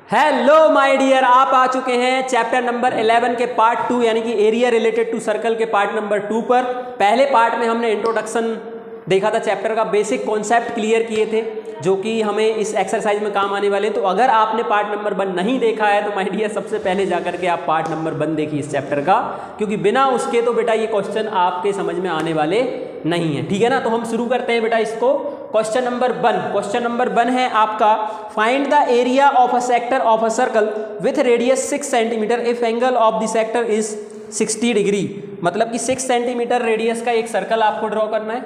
Hello my dear, आप आ चुके हैं चैप्टर नंबर 11 के पार्ट 2 यानी कि एरिया रिलेटेड टू सर्कल के पार्ट नंबर 2 पर। पहले पार्ट में हमने इंट्रोडक्शन देखा था, चैप्टर का बेसिक कॉन्सेप्ट क्लियर किए थे जो कि हमें इस एक्सरसाइज में काम आने वाले हैं। तो अगर आपने पार्ट नंबर 1 नहीं देखा है तो माय डियर सबसे पहले जाकर के आप पार्ट नंबर 1 देखिए इस चैप्टर का, क्योंकि बिना उसके तो बेटा ये क्वेश्चन आपके समझ में आने वाले नहीं है। ठीक है ना, तो हम शुरू करते हैं बेटा इसको। क्वेश्चन नंबर 1, क्वेश्चन नंबर 1 है आपका, find the area of a sector of a circle with radius 6 centimetre if angle of the sector is 60 degree. मतलब कि 6 सेंटीमीटर रेडियस का एक सर्कल आपको ड्रॉ करना है।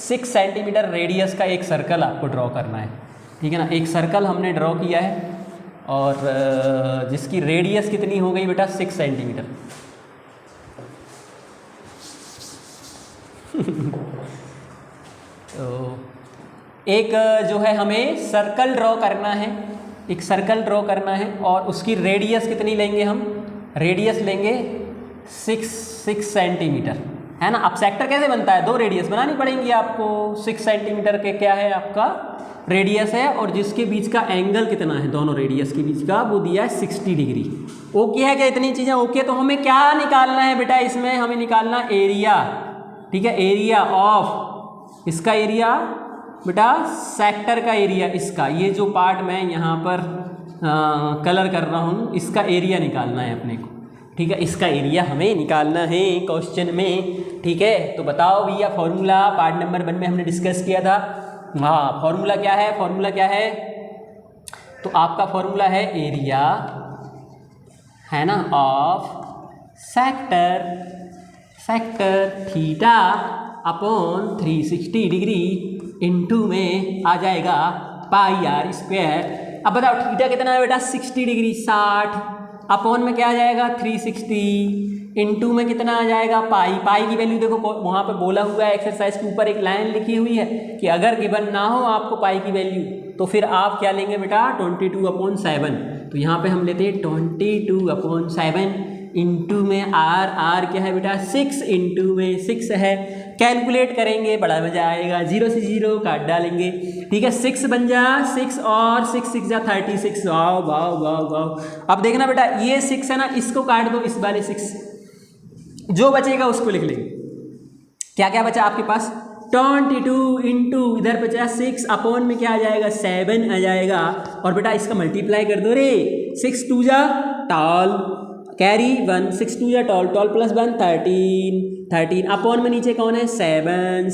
6 सेंटीमीटर रेडियस का एक सर्कल आपको ड्रॉ करना है। ठीक है ना, एक सर्कल हमने ड्रॉ किया है और जिसकी रेडियस कितनी हो गई बेटा 6 सेंटीमीटर। तो एक जो है हमें सर्कल ड्रॉ करना है, एक सर्कल ड्रॉ करना है और उसकी रेडियस कितनी लेंगे हम? रेडियस लेंगे 6 सेंटीमीटर, है ना। अब सेक्टर कैसे बनता है? 2 रेडियस बनानी पड़ेंगी आपको। 6 सेंटीमीटर के क्या है आपका रेडियस है और जिसके बीच का एंगल कितना है, दोनों रेडियस के बीच का, वो दिया है 60 डिग्री। ओके है क्या? इतनी चीज़ें ओके। तो हमें क्या निकालना है बेटा? इसमें हमें निकालना एरिया। ठीक है, एरिया ऑफ, इसका एरिया बेटा सेक्टर का एरिया, इसका ये जो पार्ट मैं यहाँ पर कलर कर रहा हूँ इसका एरिया निकालना है अपने को। ठीक है, इसका एरिया हमें निकालना है क्वेश्चन में। ठीक है, तो बताओ भैया फॉर्मूला पार्ट नंबर 1 में हमने डिस्कस किया था। हाँ, फॉर्मूला क्या है? फॉर्मूला क्या है? तो आपका फॉर्मूला है एरिया, है ना, of sector theta upon 360 degree into में आ जाएगा पाई आर स्क्वायर। अब बताओ थीटा कितना है बेटा? 60 डिग्री, 60 अपॉन में क्या आ जाएगा 360 इनटू में कितना आ जाएगा पाई। पाई की वैल्यू देखो वहाँ पे बोला हुआ है, एक्सरसाइज के ऊपर एक लाइन लिखी हुई है कि अगर गिवन ना हो आपको पाई की वैल्यू तो फिर आप क्या लेंगे बेटा 22/7। तो यहाँ पे हम लेते हैं 22/7 इंटू में आर क्या है बेटा 6 इंटू में 6 है। कैलकुलेट करेंगे, बड़ा मजा आएगा, 0 से 0 काट डालेंगे। ठीक है, 6 बन जा 6 और 6 6 जा 36। Wow wow wow wow. अब देखना बेटा ये 6 है ना, इसको काट दो, इस वाले 6, जो बचेगा उसको लिख लेंगे। क्या क्या बचा आपके पास? 22 इंटू इधर बचा 6 अपॉन में क्या आ जाएगा 7 आ जाएगा। और बेटा इसका मल्टीप्लाई कर दो रे, 6 2 जा टॉल, कैरी 1, 6 2 या 12 प्लस 1 13 अपॉन में नीचे कौन है 7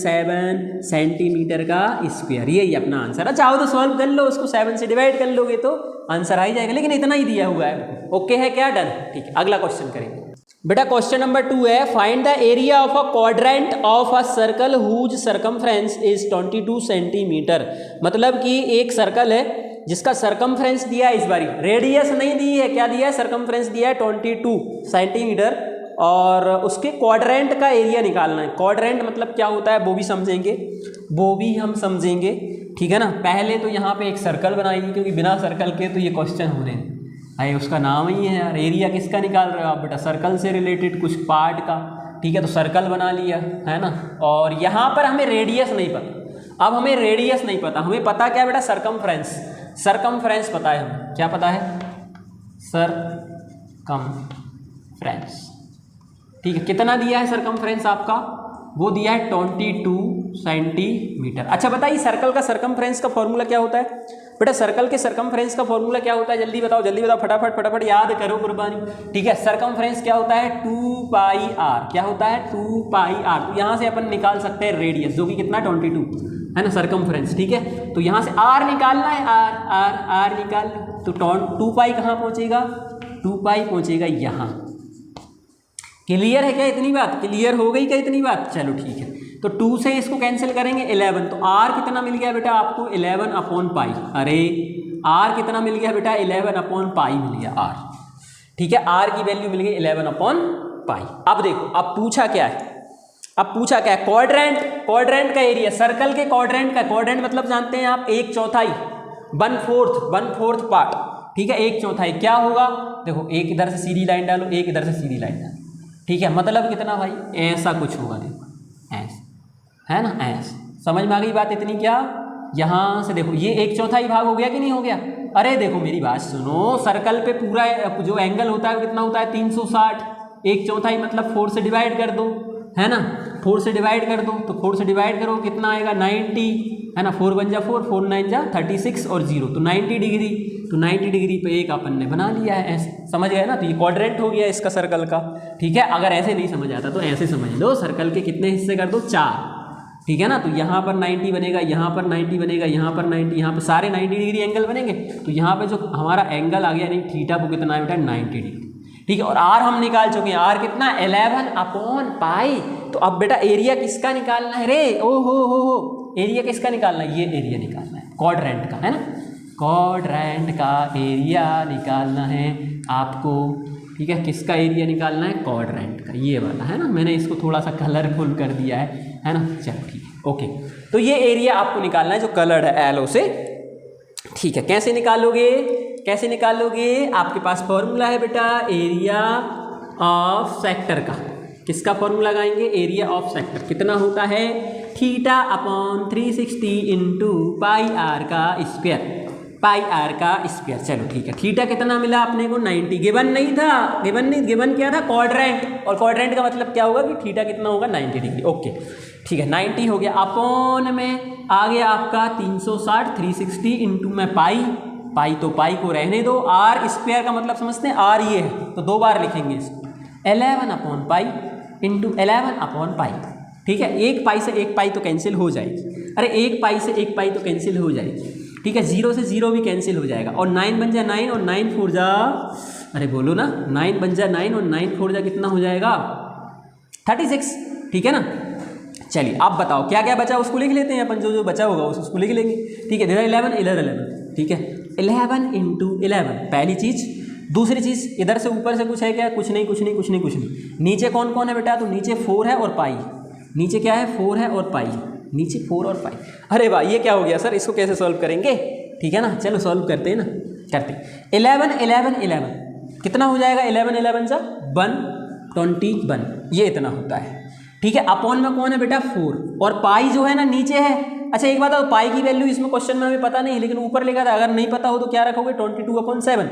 सेंटीमीटर का स्क्वायर। यही अपना आंसर है। चाहो तो सॉल्व कर लो, उसको 7 से डिवाइड कर लोगे तो आंसर आ ही जाएगा, लेकिन इतना ही दिया हुआ है। ओके है क्या? डन। ठीक है, अगला क्वेश्चन करेंगे बेटा। क्वेश्चन नंबर 2 है, find the area of a quadrant of a circle whose circumference is 22 centimetre. मतलब कि एक सर्कल है जिसका सरकमफ्रेंस दिया है, इस बारी रेडियस नहीं दी है, क्या दिया है? सरकमफ्रेंस दिया है 22 सेंटीमीटर और उसके क्वाड्रेंट का एरिया निकालना है। क्वाड्रेंट मतलब क्या होता है वो भी समझेंगे, वो भी हम समझेंगे। ठीक है ना, पहले तो यहाँ पे एक सर्कल बनाएंगे क्योंकि बिना सर्कल के तो ये क्वेश्चन हो रहे हैं। अरे उसका नाम ही है यार, एरिया किसका निकाल रहे हो आप बेटा? सर्कल से रिलेटेड कुछ पार्ट का। ठीक है, तो सर्कल बना लिया, है ना। और यहाँ पर हमें रेडियस नहीं पता। अब हमें रेडियस नहीं पता, हमें पता क्या बेटा? सरकमफ्रेंस। सरकमफ्रेंस पता है हमें, क्या पता है? सरकमफ्रेंस। ठीक है, कितना दिया है सरकमफ्रेंस आपका? वो दिया है 22 सेंटीमीटर। अच्छा बताइए सर्कल का सरकमफ्रेंस का फॉर्मूला क्या होता है बेटा? सर्कल के सरकमफ्रेंस का फॉर्मूला क्या होता है? जल्दी बताओ फटाफट याद करो कुर्बानी। ठीक है, सरकमफ्रेंस क्या होता है? 2 पाई आर। क्या होता है? 2 पाई आर। तो यहाँ से अपन निकाल सकते हैं रेडियस, जो कि कितना 22 है ना, सरकमफ्रेंस। ठीक है, तो यहाँ से आर निकालना है, आर निकाल। तो 2 पाई कहाँ पहुँचेगा? 2 पाई पहुँचेगा यहाँ। क्लियर है क्या इतनी बात? क्लियर हो गई क्या इतनी बात? चलो ठीक है, तो 2 से इसको कैंसिल करेंगे 11। तो आर कितना मिल गया बेटा आपको? 11/पाई। अरे आर कितना मिल गया बेटा? 11/पाई मिल गया आर। ठीक है, आर की वैल्यू मिल गई 11/पाई। अब देखो, अब पूछा क्या है? क्वाड्रेंट का एरिया, सर्कल के क्वाड्रेंट का। क्वाड्रेंट मतलब जानते हैं आप 1/4, 1/4 पार्ट। ठीक है, 1/4 क्या होगा? देखो एक इधर से सीधी लाइन डालो, एक इधर से सीधी लाइन डालो। ठीक है, मतलब कितना भाई? ऐसा कुछ होगा, देखो ऐसा, है ना, ऐसा। समझ में आ गई बात इतनी क्या? यहाँ से देखो ये 1/4 भाग हो गया कि नहीं हो गया? अरे देखो मेरी बात सुनो, सर्कल पे पूरा जो एंगल होता है कितना होता है 360, 1/4 मतलब 4 से डिवाइड कर दो, है ना, 4 से डिवाइड कर दो, तो 4 से डिवाइड करो कितना आएगा 90, है ना, 4 × 4, 4 × 9 = 36 और 0 तो 90 डिग्री। तो 90 डिग्री पे एक अपन ने बना लिया है ऐसे, समझ गए ना। तो ये क्वाड्रेंट हो गया इसका सर्कल का, ठीक है। अगर ऐसे नहीं समझ आता तो ऐसे समझ लो, सर्कल के कितने हिस्से कर दो 4, ठीक है ना। तो यहाँ पर 90 बनेगा, यहाँ पर 90 बनेगा, यहाँ पर 90, यहाँ पर सारे 90 डिग्री एंगल बनेंगे। तो यहाँ पे जो हमारा एंगल आ गया यानी थीटा वो कितना है बेटा 90 डिग्री, ठीक है। और आर हम निकाल चुके हैं, आर कितना 11/पाई। तो अब बेटा एरिया किसका निकालना है रे, ओ हो, एरिया किसका निकालना है, ये एरिया निकालना है क्वाड्रेंट का, है ना, क्वाड्रेंट का एरिया निकालना है आपको, ठीक है। किसका एरिया निकालना है, क्वाड्रेंट का, ये वाला, है ना। मैंने इसको थोड़ा सा कलरफुल कर दिया है ना। चलो ठीक है, ओके। तो ये एरिया आपको निकालना है जो कलर्ड है एलो से, ठीक है। कैसे निकालोगे, कैसे निकालोगे, आपके पास फॉर्मूला है बेटा एरिया ऑफ सेक्टर का। किसका फॉर्मूला लगाएंगे, एरिया ऑफ सेक्टर कितना होता है θ/360 × πr का स्क्वायर, पाई आर का स्क्वायर। चलो ठीक है, थीटा कितना मिला अपने को 90, गिवन नहीं था, गिवन क्या था क्वाड्रेंट, और क्वाड्रेंट का मतलब क्या होगा कि थीटा कितना होगा 90 डिग्री, ओके ठीक है। 90 हो गया, अपॉन में आ गया आपका 360, 360 इंटू में पाई तो पाई को रहने दो, आर स्क्वायर का मतलब समझते हैं, आर ये है तो 2 बार लिखेंगे इसको, 11/पाई इंटू 11/पाई, ठीक है। एक पाई से एक पाई तो कैंसिल हो जाएगी, अरे एक पाई से एक पाई तो कैंसिल हो जाएगी, ठीक है। 0 से 0 भी कैंसिल हो जाएगा, और 9 बन जा 9 और 9 4 जा, अरे बोलो ना, 9 बन जा 9 और 9 4 जा कितना हो जाएगा 36, ठीक है ना। चलिए आप बताओ क्या क्या बचा, उसको लिख लेते हैं अपन, जो जो बचा होगा उसको लिख लेंगे, ठीक है। 11 11, ठीक है। 11 × 11 पहली चीज़। दूसरी चीज़, इधर से ऊपर से कुछ है क्या, कुछ नहीं। नीचे कौन कौन है बेटा, तो नीचे 4 है और पाई, नीचे क्या है 4 है और पाई, नीचे 4 और पाई। अरे भाई ये क्या हो गया सर, इसको कैसे सॉल्व करेंगे, ठीक है ना। चलो सॉल्व करते हैं ना, करते हैं। 11 11 11 कितना हो जाएगा, 11 11 सा 121, ये इतना होता है, ठीक है। अपॉन में कौन है बेटा 4, और पाई जो है ना नीचे है। अच्छा एक बात है, पाई की वैल्यू इसमें क्वेश्चन में हमें पता नहीं, लेकिन ऊपर लिखा था, अगर नहीं पता हो तो क्या रखोगे 22/7,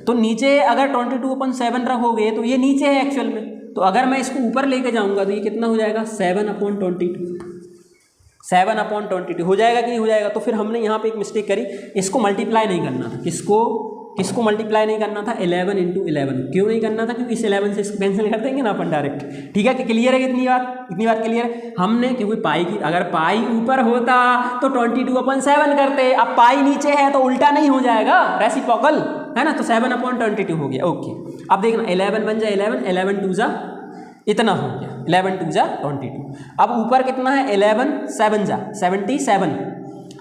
तो नीचे अगर 22/7 रखोगे तो ये नीचे है एक्चुअल में, तो अगर मैं इसको ऊपर लेके जाऊंगा तो ये कितना हो जाएगा 7/22, 7/22 हो जाएगा कि नहीं हो जाएगा। तो फिर हमने यहाँ पे एक मिस्टेक करी, इसको मल्टीप्लाई नहीं करना था, किसको मल्टीप्लाई नहीं करना था, 11 × 11। क्यों नहीं करना था, क्योंकि इस 11 से इसको कैंसिल कर देंगे ना अपन डायरेक्ट, ठीक है। कि क्लियर है, इतनी बात क्लियर है हमने, क्योंकि पाई की अगर पाई ऊपर होता तो 22/7 करते, अब पाई नीचे है तो उल्टा नहीं हो जाएगा, रेसिप्रोकल है ना, तो 7/22 हो गया, ओके। अब देखना 11 बन जाए 11, 11 2 जा इतना हो गया, 11 2 जा 22। अब ऊपर कितना है 11 7 जा 77,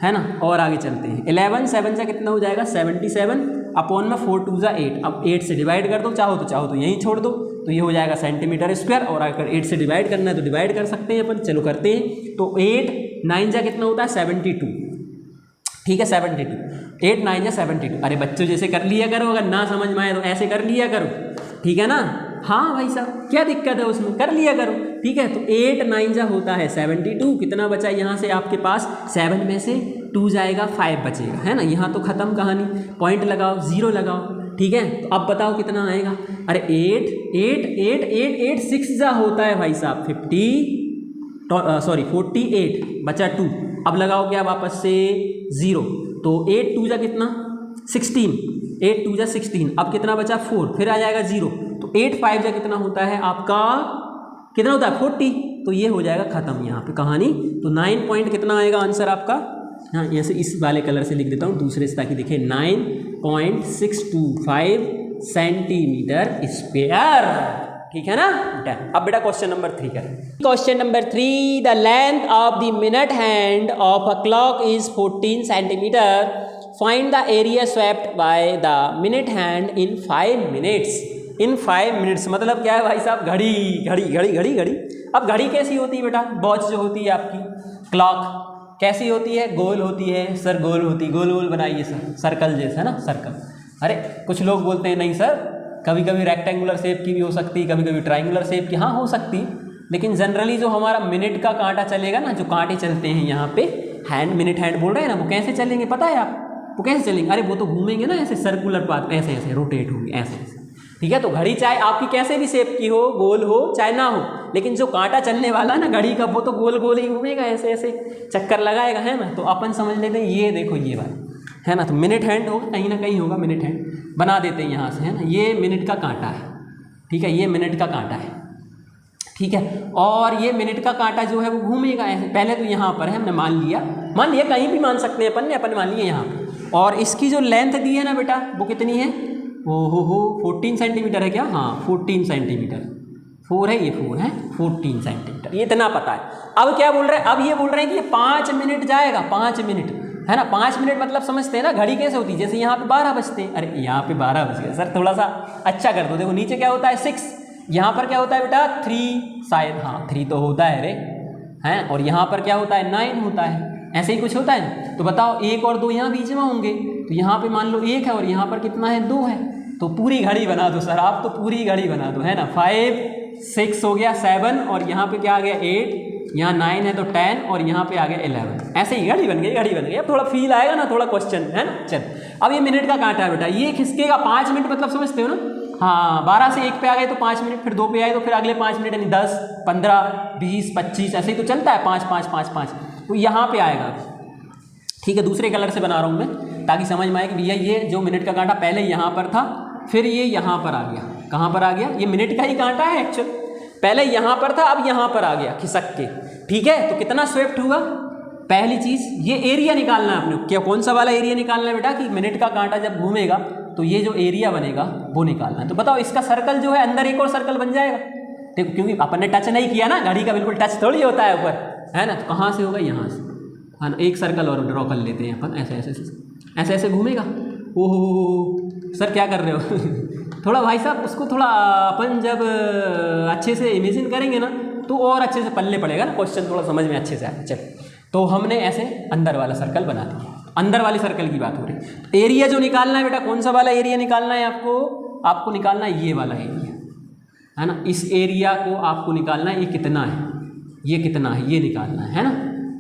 है ना। और आगे चलते हैं, 11 7 जा कितना हो जाएगा 77, अपॉन में 4 2 जा 8। अब 8 से डिवाइड कर दो, चाहो तो यहीं छोड़ दो, तो ये हो जाएगा सेंटीमीटर स्क्वायर। और अगर 8 से डिवाइड करना है तो डिवाइड कर सकते हैं अपन, चलो करते हैं। तो 8 9 जा कितना होता है 72, ठीक है 72, 8 9 जा 72। अरे बच्चों जैसे कर लिया करो, अगर ना समझ में आए तो ऐसे कर लिया करो, ठीक है ना। हाँ भाई साहब क्या दिक्कत है उसमें, कर लिया करो, ठीक है। तो 8 9 जा होता है 72, कितना बचा यहाँ से आपके पास 7 में से 2 जाएगा 5 बचेगा, है ना। यहाँ तो ख़त्म कहानी, पॉइंट लगाओ 0 लगाओ, ठीक है। तो अब बताओ कितना आएगा, अरे 8 8 8 8 8 6 जा होता है भाई साहब 48, बचा 2। अब लगाओ क्या वापस से 0, तो 8 2 जा कितना 16, 8 2 जा 16। अब कितना बचा 4, फिर आ जाएगा 0, तो 8 5 जा कितना होता है आपका, कितना होता है 40। तो ये हो जाएगा ख़त्म यहाँ पे कहानी। तो 9 पॉइंट कितना आएगा आंसर आपका, हाँ यहाँ से इस वाले कलर से लिख देता हूँ दूसरे से, ताकि दिखे 9.625 सेंटीमीटर स्क्वायर, ठीक है ना। अब बेटा क्वेश्चन नंबर 3 करें। Question number 3, the length of the minute hand of a clock is 14 centimetre, find the area swept by the minute hand in 5 minutes. In 5 minutes मतलब क्या है भाई साहब, घड़ी। अब घड़ी कैसी होती है बेटा, वॉच जो होती है आपकी, क्लॉक कैसी होती है, गोल होती है सर, गोल बनाइए सर, सर्कल जैसा है ना, सर्कल। अरे कुछ लोग बोलते हैं नहीं सर, कभी कभी रेक्टेंगुलर शेप की भी हो सकती है, कभी कभी ट्राइंगुलर शेप की, हाँ हो सकती, लेकिन जनरली जो हमारा मिनट का कांटा चलेगा ना, जो कांटे चलते हैं यहाँ पे, मिनट हैंड बोल रहे हैं ना, वो कैसे चलेंगे पता है आप, वो कैसे चलेंगे? अरे वो तो घूमेंगे ना ऐसे सर्कुलर पाथ, ऐसे ऐसे रोटेट होंगे ऐसे ऐसे, ठीक है। तो घड़ी चाहे आपकी कैसे भी शेप की हो, गोल हो चाहे ना हो, लेकिन जो कांटा चलने वाला है ना घड़ी का, वो तो गोल गोल ही घूमेगा, ऐसे ऐसे चक्कर लगाएगा, है ना। तो अपन समझ लेते हैं ये देखो ये वाला, है ना। तो मिनट हैंड होगा, कहीं ना कहीं होगा मिनट हैंड, बना देते हैं यहाँ से, है ना। ये मिनट का कांटा है, ठीक है, ये मिनट का कांटा है, ठीक है। और ये मिनट का कांटा जो है वो घूमेगा ऐसे। पहले तो यहाँ पर है, हमने मान लिया कहीं भी मान सकते हैं अपन मान लिया यहाँ पर। और इसकी जो लेंथ दी है ना बेटा, वो कितनी है? हो 14 सेंटीमीटर है क्या? हाँ 14 सेंटीमीटर, 4 है, ये 4 है, 14 सेंटीमीटर, ये इतना पता है। अब क्या बोल रहे हैं? अब ये बोल रहे हैं कि ये 5 मिनट जाएगा, 5 मिनट, है ना। 5 मिनट मतलब समझते हैं ना, घड़ी कैसे होती है, जैसे यहाँ पे 12 बजते हैं। अरे यहाँ पे 12 बज गए सर, थोड़ा सा अच्छा कर दो। देखो नीचे क्या होता है 6, यहाँ पर क्या होता है बेटा 3, शायद हाँ 3 तो होता है रे, हैं। और यहाँ पर क्या होता है 9 होता है, ऐसे ही कुछ होता है। तो बताओ 1 और 2 यहाँ बीच में होंगे, तो यहाँ पे मान लो 1 है और यहाँ पर कितना है 2 है। तो पूरी घड़ी बना दो सर आप, तो पूरी घड़ी बना दो, है ना। 5 6 हो गया 7, और यहाँ पे क्या आ गया 8, यहाँ 9 है तो 10, और यहाँ पे आ गया 11। ऐसे ही घड़ी बन गई, घड़ी बन गई। अब थोड़ा फील आएगा ना, थोड़ा क्वेश्चन, है ना। चल अब ये मिनट का कांटा है बेटा, ये खिसकेगा 5 मिनट, मतलब समझते हो ना। हाँ 12 से 1 पे आ गए तो 5 मिनट, फिर 2 पे आए तो फिर अगले 5 मिनट, यानी 10 15 20 25 ऐसे ही तो चलता है, 5 5 5 5। तो यहाँ पे आएगा, ठीक है। दूसरे कलर से बना रहा हूँ मैं ताकि समझ में आए कि भैया ये जो मिनट का कांटा पहले यहाँ पर था, फिर ये यहाँ पर आ गया। कहाँ पर आ गया? ये मिनट का ही कांटा है एक्चुअल, पहले यहाँ पर था, अब यहाँ पर आ गया खिसक के, ठीक है। तो कितना स्वेप्ट हुआ? पहली चीज़ ये एरिया निकालना है अपने, क्या कौन सा वाला एरिया निकालना है बेटा, कि मिनट का कांटा जब घूमेगा तो ये जो एरिया बनेगा वो निकालना है। तो बताओ इसका सर्कल जो है अंदर एक और सर्कल बन जाएगा, देखो क्योंकि अपन ने टच नहीं किया ना, घड़ी का बिल्कुल टच थोड़ी होता है ऊपर, है ना। तो कहाँ से होगा? यहाँ से, है ना। एक सर्कल और ड्रॉ कर लेते हैं अपन, ऐसे ऐसे ऐसे ऐसे घूमेगा। ओहो सर क्या कर रहे हो? थोड़ा भाई साहब उसको थोड़ा अपन जब अच्छे से इमेजिन करेंगे ना तो और अच्छे से पल्ले पड़ेगा ना, क्वेश्चन थोड़ा समझ में अच्छे से आए। चल तो हमने ऐसे अंदर वाला सर्कल बना दिया, अंदर वाले सर्कल की बात हो रही है। एरिया जो निकालना है बेटा, कौन सा वाला एरिया निकालना है आपको निकालना है ये वाला एरिया, है ना। इस एरिया को आपको निकालना है, ये कितना है, ये कितना है, ये निकालना है ना।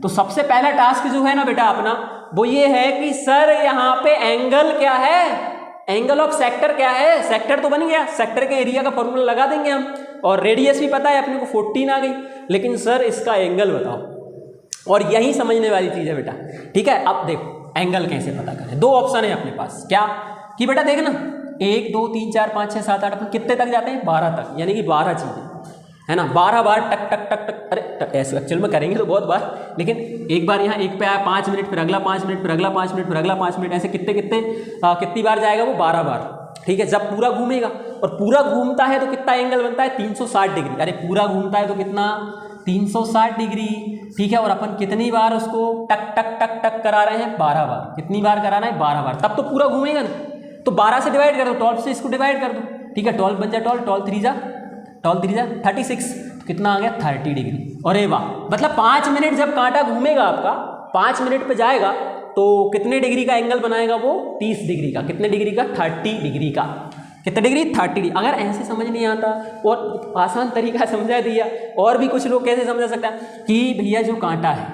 तो सबसे पहला टास्क जो है ना बेटा अपना, वो ये है कि सर यहाँ पे एंगल क्या है, एंगल ऑफ सेक्टर क्या है। सेक्टर तो बन गया, सेक्टर के एरिया का फॉर्मूला लगा देंगे हम, और रेडियस भी पता है अपने को 14 आ गई, लेकिन सर इसका एंगल बताओ। और यही समझने वाली चीज़ है बेटा, ठीक है। अब देखो एंगल कैसे पता करें, 2 ऑप्शन है अपने पास, क्या कि बेटा देखना 1 2 3 4 5 6 7 8 अपन कितने तक जाते हैं? 12 तक, यानी कि 12 चीज़ें, है ना। 12 बार टक टक टक टक, अरे ऐसे एक्चुअल में करेंगे तो बहुत बार, लेकिन एक बार यहाँ 1 पे आया 5 मिनट, फिर अगला 5 मिनट, फिर अगला 5 मिनट, फिर अगला 5 मिनट, ऐसे कितनी बार जाएगा वो? 12 बार, ठीक है। जब पूरा घूमेगा, और पूरा घूमता है तो कितना एंगल बनता है? 360 डिग्री। अरे पूरा घूमता है तो कितना? 360 डिग्री, ठीक है। और अपन कितनी बार उसको टक टक टक टक करा रहे हैं? 12 बार। कितनी बार कराना है? 12 बार, तब तो पूरा घूमेगा ना। तो 12 से डिवाइड कर दो, 12 से इसको डिवाइड कर दो, ठीक है। 12 बन जाए 12 3 जा 36, तो कितना आ गया? 30 डिग्री। अरे वाह, मतलब 5 मिनट जब कांटा घूमेगा आपका, 5 मिनट पे जाएगा तो कितने डिग्री का एंगल बनाएगा वो? 30 डिग्री का। कितने डिग्री का? 30 डिग्री का। कितने डिग्री? 30 डिग्री। अगर ऐसे समझ नहीं आता और आसान तरीका समझा दिया, और भी कुछ लोग कैसे समझा सकता है कि भैया जो कांटा है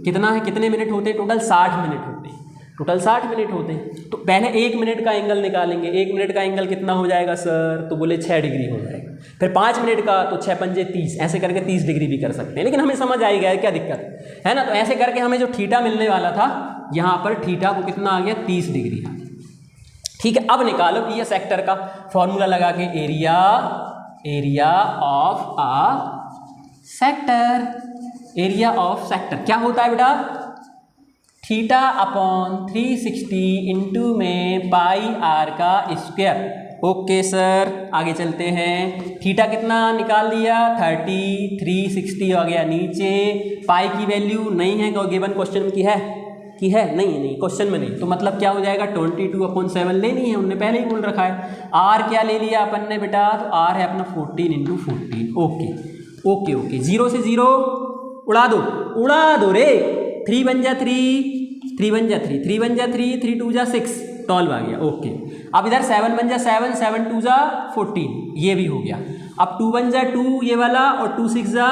कितना है, कितने मिनट होते हैं? टोटल 60 मिनट होते हैं, टोटल 60 मिनट होते हैं। तो पहले 1 मिनट का एंगल निकालेंगे। 1 मिनट का एंगल कितना हो जाएगा सर? तो बोले 6 डिग्री हो जाएगा। फिर 5 मिनट का तो 6 पंजे 30, ऐसे करके 30 डिग्री भी कर सकते हैं, लेकिन हमें समझ आई गया क्या दिक्कत है ना। तो ऐसे करके हमें जो थीटा मिलने वाला था, यहाँ पर थीटा को कितना आ गया? 30 डिग्री, ठीक है। अब निकालो ये सेक्टर का फॉर्मूला लगा के, area of a sector, area of sector क्या होता है बेटा? थीटा अपॉन 360 इंटू में पाई आर का स्क्वायर। ओके सर आगे चलते हैं। थीटा कितना निकाल लिया? 30, 360 हो गया नीचे। पाई की वैल्यू नहीं है, गिवन क्वेश्चन में की है नहीं क्वेश्चन में नहीं, तो मतलब क्या हो जाएगा? 22/7 लेनी है, उनने पहले ही बोल रखा है। आर क्या ले लिया अपन ने बेटा? तो आर है अपना 14 × 14। ओके 0 से 0 उड़ा दो रे। 3 बन जा 3, 3 बन जा 3, 3 बन जा 3, 3 2 जा 6, 12 आ गया। ओके अब इधर 7 बन जा 7, 7 2 जा 14, ये भी हो गया। अब 2 बन जा 2 ये वाला, और 2 6 जा,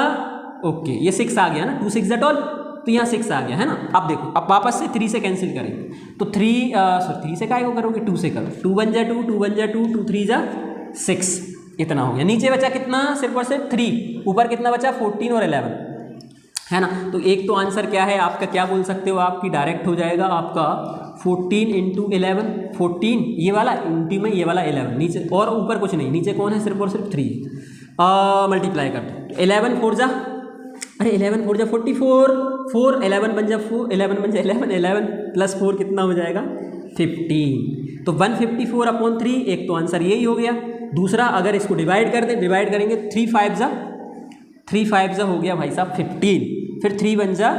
ओके ये 6 आ गया ना, 2 6 जा 12, तो यहाँ 6 आ गया है ना। अब देखो, अब वापस से 3 से कैंसिल करेंगे तो 3 से काय को करोगे, 2 से करो, 2 1 जा 2, 2 1 जा 2, 2 3 जा 6, इतना हो गया। नीचे बचा कितना, सिर्फ और सिर्फ 3, ऊपर कितना बचा 14 और 11 है ना। तो एक तो आंसर क्या है आपका, क्या बोल सकते हो, आपकी डायरेक्ट हो जाएगा आपका 14 इंटू 11, 14 ये वाला इंटू में ये वाला 11, नीचे और ऊपर कुछ नहीं, नीचे कौन है, सिर्फ और सिर्फ 3, मल्टीप्लाई कर दो। 11 4 जा, अरे 11 4 जा 44, 4 11 बन जा 4, 11 बन जा 11, 11 प्लस 4 कितना हो जाएगा 15। तो 154 अपॉन 3, एक तो आंसर यही हो गया। दूसरा अगर इसको डिवाइड कर दें, डिवाइड करेंगे 3 5 जा हो गया भाई साहब 15, फिर 3 1 जा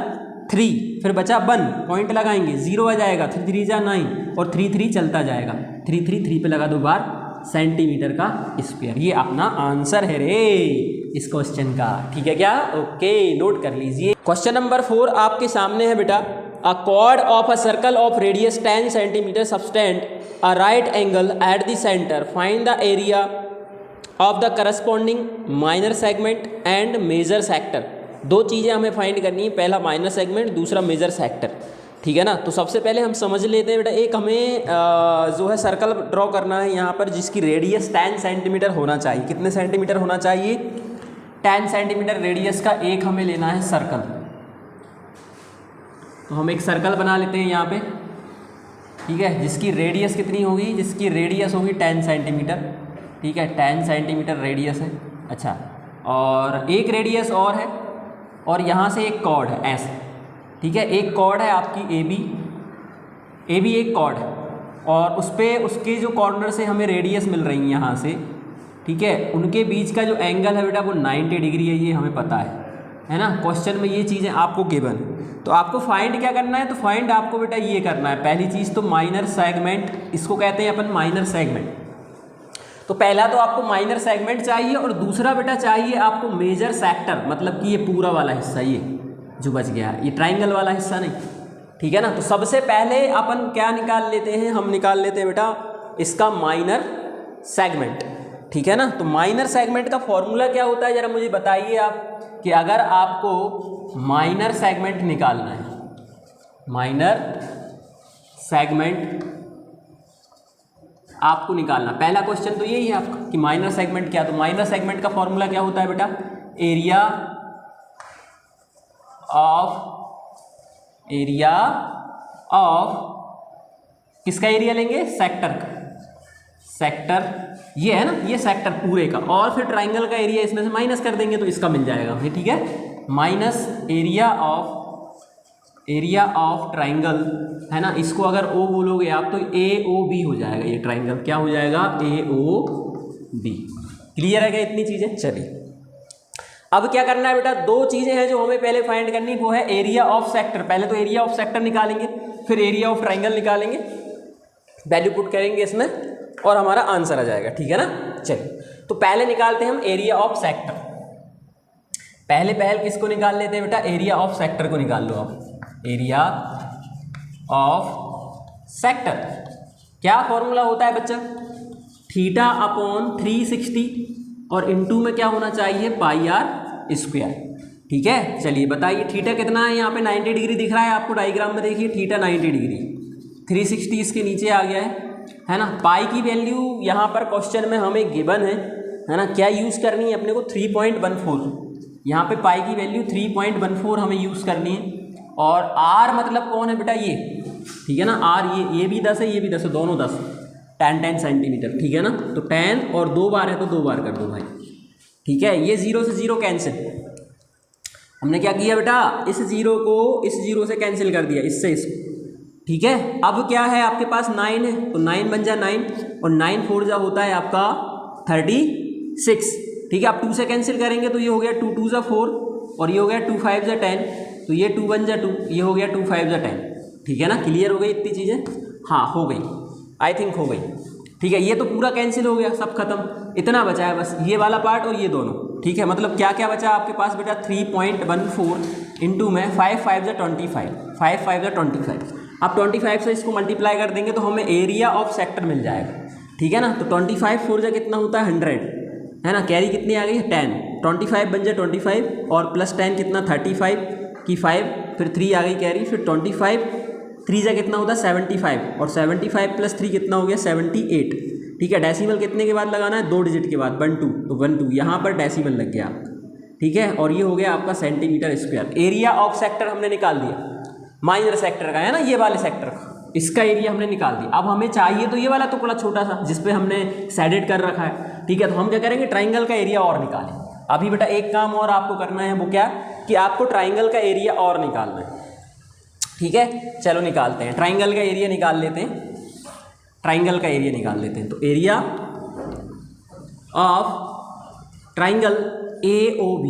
3, फिर बचा 1, पॉइंट लगाएंगे 0 आ जाएगा, 3 3 जा 9 और 3 3 चलता जाएगा, 3 3 3 पे लगा दो बार, सेंटीमीटर का स्क्वायर। ये अपना आंसर है रे इस क्वेश्चन का, ठीक है क्या, ओके नोट कर लीजिए। क्वेश्चन नंबर 4 आपके सामने है बेटा। A chord of a circle of radius 10 centimetre subtend a right angle at the centre, find the area of the corresponding minor segment and major sector. दो चीज़ें हमें फाइंड करनी है, पहला माइनर सेगमेंट, दूसरा मेजर सेक्टर, ठीक है ना। तो सबसे पहले हम समझ लेते हैं बेटा, एक हमें जो है सर्कल ड्रॉ करना है यहाँ पर, जिसकी रेडियस 10 सेंटीमीटर होना चाहिए। कितने सेंटीमीटर होना चाहिए, 10 सेंटीमीटर रेडियस का एक हमें लेना है सर्कल। तो हम एक सर्कल बना लेते हैं यहाँ पे, ठीक है, जिसकी रेडियस कितनी होगी, जिसकी रेडियस होगी 10 सेंटीमीटर, ठीक है, 10 सेंटीमीटर रेडियस है। अच्छा, और एक रेडियस और है, और यहाँ से एक कॉर्ड है ऐसे, ठीक है, एक कॉर्ड है आपकी ए बी एक कॉर्ड है, और उस पर उसके जो कॉर्नर से हमें रेडियस मिल रही है यहाँ से, ठीक है, उनके बीच का जो एंगल है बेटा वो 90 डिग्री है, ये हमें पता है ना। क्वेश्चन में ये चीज़ें आपको गिवन है, तो आपको फाइंड क्या करना है, तो फाइंड आपको बेटा ये करना है, पहली चीज़ तो माइनर सेगमेंट, इसको कहते हैं अपन माइनर सेगमेंट। तो पहला तो आपको माइनर सेगमेंट चाहिए, और दूसरा बेटा चाहिए आपको मेजर सेक्टर, मतलब कि ये पूरा वाला हिस्सा, ये जो बच गया, ये ट्राइंगल वाला हिस्सा नहीं, ठीक है ना। तो सबसे पहले अपन क्या निकाल लेते हैं, हम निकाल लेते हैं बेटा इसका माइनर सेगमेंट, ठीक है ना। तो माइनर सेगमेंट का फॉर्मूला क्या होता है, जरा मुझे बताइए आप, कि अगर आपको माइनर सेगमेंट निकालना है, माइनर सेगमेंट आपको निकालना, पहला क्वेश्चन तो यही है आपका कि माइनर सेगमेंट क्या। तो माइनर सेगमेंट का फॉर्मूला क्या होता है बेटा, एरिया ऑफ किसका एरिया लेंगे, सेक्टर का, सेक्टर ये है ना, ये सेक्टर पूरे का, और फिर ट्राइंगल का एरिया इसमें से माइनस कर देंगे तो इसका मिल जाएगा हमें, ठीक है, माइनस एरिया ऑफ ट्राइंगल है ना। इसको अगर ओ बोलोगे आप तो ए ओ बी हो जाएगा, ये ट्राइंगल क्या हो जाएगा, ए ओ बी। क्लियर है क्या इतनी चीज़ें। चलिए अब क्या करना है बेटा, दो चीज़ें हैं जो हमें पहले फाइंड करनी, वो है एरिया ऑफ सेक्टर, पहले तो एरिया ऑफ सेक्टर निकालेंगे, फिर एरिया ऑफ ट्राइंगल निकालेंगे, वैल्यू पुट करेंगे इसमें और हमारा आंसर आ जाएगा, ठीक है ना। चलिए तो पहले निकालते हैं हम एरिया ऑफ सेक्टर। पहले किसको निकाल लेते हैं बेटा, एरिया ऑफ सेक्टर को निकाल लो आप। एरिया ऑफ सेक्टर क्या फॉर्मूला होता है बच्चा, थीटा अपॉन 360 और इनटू में क्या होना चाहिए, पाई आर स्क्वायर, ठीक है। चलिए बताइए थीटा कितना है, यहाँ पे 90 डिग्री दिख रहा है आपको डायग्राम में, देखिए थीटा 90 डिग्री, 360 इसके नीचे आ गया है ना। पाई की वैल्यू यहाँ पर क्वेश्चन में हमें गिवन है ना, क्या यूज़ करनी है अपने को 3.14, यहाँ पे पाई की वैल्यू 3.14 हमें यूज़ करनी है, और आर मतलब कौन है बेटा, ये, ठीक है ना, आर ये भी 10 है, ये भी 10 है, दोनों 10, 10 सेंटीमीटर, ठीक है ना। तो 10 और 2 बार है तो 2 बार कर दो भाई, ठीक है। ये 0 से 0 कैंसिल, हमने क्या किया बेटा, इस 0 को इस 0 से कैंसिल कर दिया, इससे इसको, ठीक है। अब क्या है आपके पास 9 है, तो 9 बन जा 9, और 9 4 जा होता है आपका 36, ठीक है। आप 2 से कैंसिल करेंगे तो ये हो गया 2 2 जा 4, और ये हो गया 2 5 जा 10, तो ये 2 1 जा 2, ये हो गया 2 5 जा 10, ठीक है ना। क्लियर हो गई इतनी चीज़ें, हाँ हो गई, आई थिंक हो गई, ठीक है। ये तो पूरा कैंसिल हो गया, सब खत्म, इतना बचा है बस ये वाला पार्ट और ये दोनों, ठीक है। मतलब क्या क्या बचा आपके पास बेटा, 3.14 इंटू में 5 5 जा 25, 5 5 जा 25, आप 25 से इसको मल्टीप्लाई कर देंगे तो हमें एरिया ऑफ सेक्टर मिल जाएगा, ठीक है ना। तो 25 4 जा कितना होता है 100, है ना, कैरी कितनी आ गई 10, 25 बन जाए 25 और प्लस 10 कितना 35 की 5 फिर 3 आ गई कैरी, फिर 25, 3 जा कितना होता है 75, और 75 प्लस 3 कितना हो गया 78। ठीक है, डेसिमल कितने के बाद लगाना है, 2 डिजिट के बाद, 1 2, तो 1 2 यहाँ पर डेसिमल लग गया आपका। ठीक है, और ये हो गया आपका centimetre square. Area of sector हमने निकाल दिया, माइनर सेक्टर का है ना, ये वाले सेक्टर का, इसका एरिया हमने निकाल दिया। अब हमें चाहिए तो ये वाला टुकड़ा छोटा सा जिसपे हमने शेडेड कर रखा है। ठीक है, तो हम क्या करेंगे, ट्राइंगल का एरिया और निकालें। अभी बेटा एक काम और आपको करना है, वो क्या कि आपको ट्राइंगल का एरिया और निकालना है। ठीक है, चलो निकालते हैं, ट्राइंगल का एरिया निकाल लेते हैं, ट्राइंगल का एरिया निकाल लेते हैं। तो एरिया ऑफ ट्राइंगल AOB,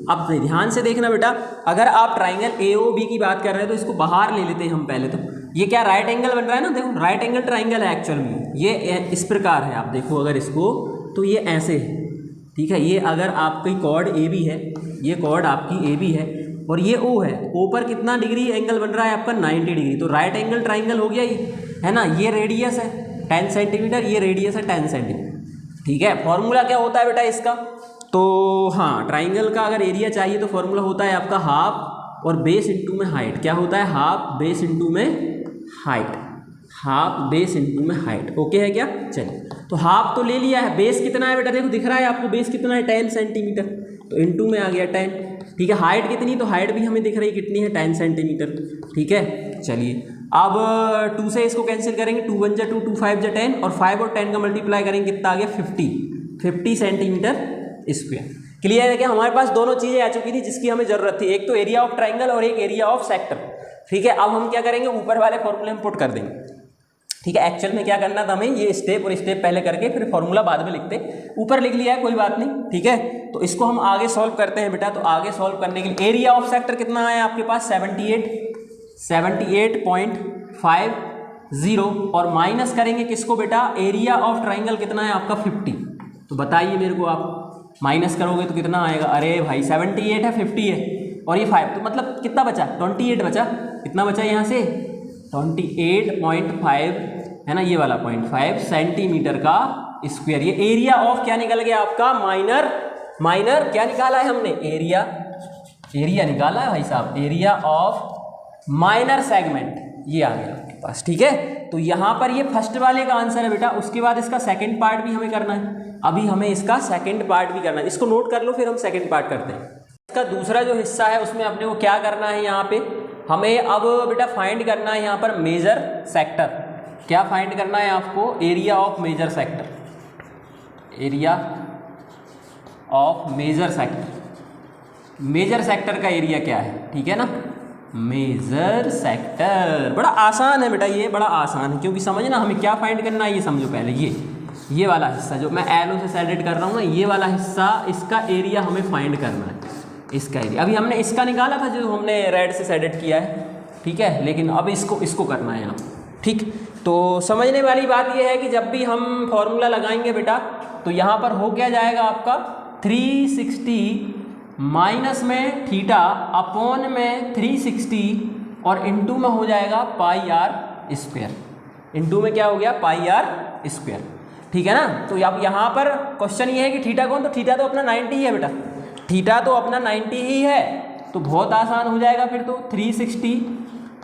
अब ध्यान से देखना बेटा, अगर आप ट्राइंगल AOB की बात कर रहे हैं तो इसको बाहर ले लेते हैं हम पहले। तो ये क्या राइट एंगल बन रहा है ना, देखो राइट एंगल ट्राइंगल है एक्चुअल में, ये इस प्रकार है। आप देखो अगर इसको, तो ये ऐसे है। ठीक है, ये अगर आपकी कॉर्ड AB है, ये कॉर्ड आपकी AB है, और ये O है, O पर कितना डिग्री एंगल बन रहा है आपका 90 डिग्री। तो राइट एंगल ट्राइंगल हो गया ये, है ना। ये रेडियस है 10 सेंटीमीटर, ये रेडियस है 10 सेंटीमीटर। ठीक है, फॉर्मूला क्या होता है बेटा इसका, तो हाँ, ट्राइंगल का अगर एरिया चाहिए तो फॉर्मूला होता है आपका हाफ और बेस इंटू में हाइट। क्या होता है, हाफ बेस इंटू में हाइट, हाफ बेस इंटू में हाइट। ओके है क्या, चलिए। तो हाफ तो ले लिया है, बेस कितना है बेटा, देखो दिख रहा है आपको, बेस कितना है 10 सेंटीमीटर, तो इंटू में आ गया 10। ठीक है, हाइट कितनी, तो हाइट भी हमें दिख रही कितनी है 10 सेंटीमीटर। ठीक है, चलिए अब 2 से इसको कैंसिल करेंगे, 2 1 जा 2, 2 5 जा 10, और 5 और 10 का मल्टीप्लाई करेंगे कितना आ गया 50 सेंटीमीटर स्क्वायर। क्लियर है क्या, हमारे पास दोनों चीज़ें आ चुकी थी जिसकी हमें जरूरत थी, एक तो एरिया ऑफ ट्राइंगल और एक एरिया ऑफ सेक्टर। ठीक है, अब हम क्या करेंगे, ऊपर वाले फॉर्मूले में पुट कर देंगे। ठीक है, एक्चुअल में क्या करना था हमें, ये स्टेप और स्टेप पहले करके फिर फॉर्मूला बाद में लिखते, ऊपर लिख लिया है कोई बात नहीं। ठीक है, तो इसको हम आगे सॉल्व करते हैं बेटा। तो आगे सॉल्व करने के लिए एरिया ऑफ सेक्टर कितना है आपके पास 78.50, और माइनस करेंगे किसको बेटा, एरिया ऑफ ट्राइंगल कितना है आपका 50। तो बताइए मेरे को, आप माइनस करोगे तो कितना आएगा, अरे भाई 78 है, 50 है, और ये 5, तो मतलब कितना बचा 28 बचा। कितना बचा यहाँ से 28.5, है ना, ये वाला 0.5 सेंटीमीटर का स्क्वायर। ये एरिया ऑफ क्या निकल गया आपका, माइनर क्या निकाला है हमने, एरिया निकाला है भाई साहब, एरिया ऑफ माइनर सेगमेंट, ये आ गया आपके पास। ठीक है, तो यहाँ पर ये फर्स्ट वाले का आंसर है बेटा। उसके बाद इसका सेकंड पार्ट भी हमें करना है, अभी हमें इसका सेकंड पार्ट भी करना है, इसको नोट कर लो, फिर हम सेकंड पार्ट करते हैं। इसका दूसरा जो हिस्सा है उसमें अपने को क्या करना है, यहाँ पे हमें अब बेटा फाइंड करना है यहाँ पर मेजर सेक्टर। क्या फाइंड करना है आपको, area of major sector, area of major sector. Major sector का एरिया क्या है, ठीक है ना, मेजर सेक्टर। बड़ा आसान है बेटा, ये बड़ा आसान है, क्योंकि समझना हमें क्या फाइंड करना है, ये समझो पहले। ये वाला हिस्सा जो मैं एलो से सेलेक्ट कर रहा हूँ ना, ये वाला हिस्सा, इसका एरिया हमें फाइंड करना है, इसका एरिया। अभी हमने इसका निकाला था जो हमने रेड से सेलेक्ट किया है, ठीक है, लेकिन अब इसको करना है यहाँ। ठीक, तो समझने वाली बात ये है कि जब भी हम फॉर्मूला लगाएंगे बेटा, तो यहाँ पर हो क्या जाएगा आपका 360 माइनस में थीटा अपॉन में 360 और इंटू में हो जाएगा पाई आर स्क्वायर। इंटू में क्या हो गया, पाई आर स्क्वायर। ठीक है ना। तो अब यहाँ पर क्वेश्चन ये है कि थीटा कौन, तो थीटा तो अपना 90 है बेटा, थीटा तो अपना 90 ही है, तो बहुत आसान हो जाएगा फिर। तो 360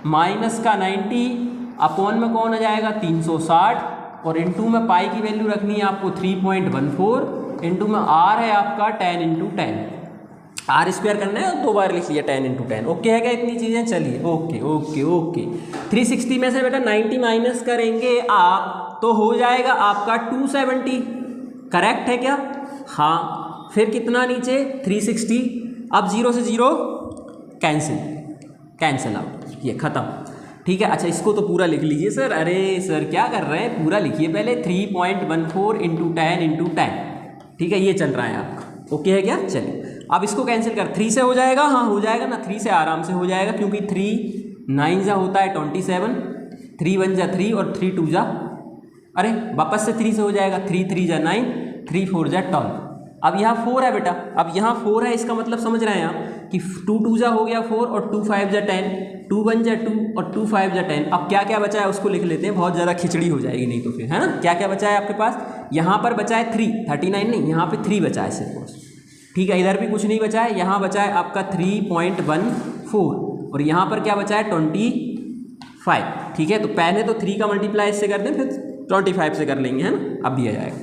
माइनस का 90 अपॉन में कौन आ जाएगा 360 और इंटू में पाई की वैल्यू रखनी है आपको 3.14, इंटू में आर है आपका 10 इंटू 10, आर स्क्वायर करना है, 2 बार लिख लिया 10 इंटू 10। ओके है क्या इतनी चीज़ें, चलिए ओके ओके ओके। 360 में से बेटा 90 माइनस करेंगे आप तो हो जाएगा आपका 270, करेक्ट है क्या, हाँ। फिर कितना नीचे 360, अब 0 से 0 कैंसिल आउट, ये ख़त्म। ठीक है, अच्छा इसको तो पूरा लिख लीजिए सर। अरे सर क्या कर रहे हैं, पूरा लिखिए पहले, 3.14 इंटू 10 इंटू 10। ठीक है, ये चल रहा है आपका, ओके है क्या। चलिए अब इसको कैंसिल कर, 3 से हो जाएगा, हाँ हो जाएगा ना, 3 से आराम से हो जाएगा, क्योंकि 3 9 जा होता है 27, 3 1 जा 3 और 3 2 जा, अरे वापस से 3 से हो जाएगा, 3 3 जा 9, 3 4 जा 12। अब यहाँ 4 है बेटा, अब यहाँ 4 है, इसका मतलब समझ रहे हैं आप कि 2 2 जा हो गया 4 और 2 5 जा 10, 2 1 जा 2 और 2 5 जा 10। अब क्या क्या बचा है उसको लिख लेते हैं, बहुत ज़्यादा खिचड़ी हो जाएगी नहीं तो फिर, है ना। क्या क्या बचा है आपके पास, यहाँ पर बचा है 3, 39 नहीं, यहाँ पे 3 बचा है सिर्फ। ठीक है, इधर भी कुछ नहीं बचा है, यहाँ बचा है आपका 3.14 और यहाँ पर क्या बचा है 25, ठीक है। तो पहले तो 3 का मल्टीप्लाई इससे कर दें, फिर 25 से कर लेंगे, है ना। अब भी आ जाएगा।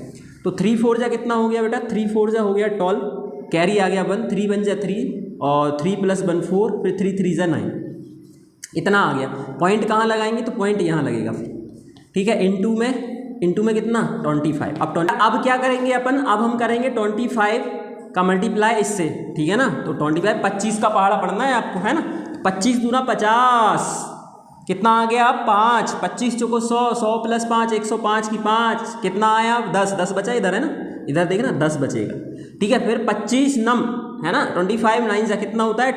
तो 3 4 जा कितना हो गया बेटा, 3 4 जा हो गया 12, कैरी आ गया 1, 3 1 जा 3 और 3 + 1 4, फिर 3 3 जा 9, इतना आ गया। पॉइंट कहाँ लगाएंगे, तो पॉइंट यहाँ लगेगा फिर, ठीक है। इंटू में कितना 25। अब क्या करेंगे अपन, अब हम करेंगे 25 का मल्टीप्लाई इससे, ठीक है ना। तो 25 25 का पहाड़ा पढ़ना है आपको, है ना। 25 दूना 50, कितना आ गया 5, 25 चौको 100, 100 + 5 105 की 5, कितना आया 10, 10 बचा इधर, है ना। इधर देखना 10 बचेगा, ठीक है। फिर 25 नम, है ना, 25 9 जा कितना होता है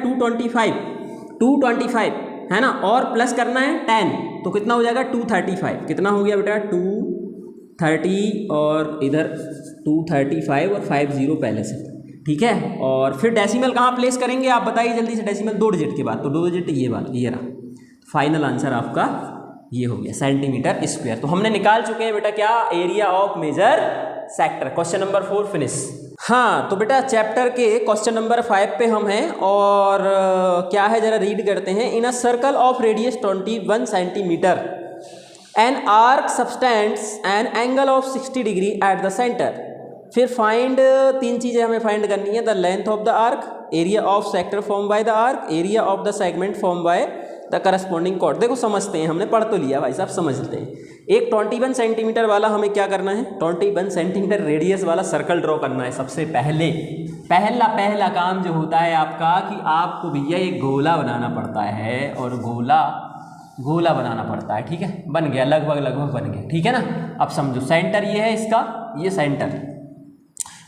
225, है ना। और प्लस करना है 10, तो कितना हो जाएगा 235, कितना हो गया बेटा 230 और इधर 235 और 50 पहले से, ठीक है। और फिर डेसिमल कहाँ प्लेस करेंगे आप बताइए जल्दी से, डेसिमल 2 डिजिट के बाद, तो 2 डिजिट ये वाला, ये रहा। फाइनल आंसर आपका ये हो गया सेंटीमीटर स्क्वायर। तो हमने निकाल चुके हैं बेटा क्या, area of major sector. Question number 4 finish. हाँ तो बेटा चैप्टर के क्वेश्चन नंबर 5 पे हम हैं, और क्या है जरा रीड करते हैं। In a circle of radius 21 centimetre an arc subtends an angle of 60 degree at the centre. फिर फाइंड, 3 चीज़ें हमें फाइंड करनी है, the length of the arc, area of sector form by the arc, area of the segment form by the corresponding chord. देखो समझते हैं, हमने पढ़ तो लिया भाई साहब, समझते हैं। एक 21 सेंटीमीटर वाला हमें क्या करना है, 21 सेंटीमीटर रेडियस वाला सर्कल ड्रॉ करना है। सबसे पहला काम जो होता है आपका कि आपको भैया एक गोला बनाना पड़ता है, और गोला बनाना पड़ता है, ठीक है। बन गया, लगभग बन गया, ठीक है ना। अब समझो सेंटर ये है इसका, ये सेंटर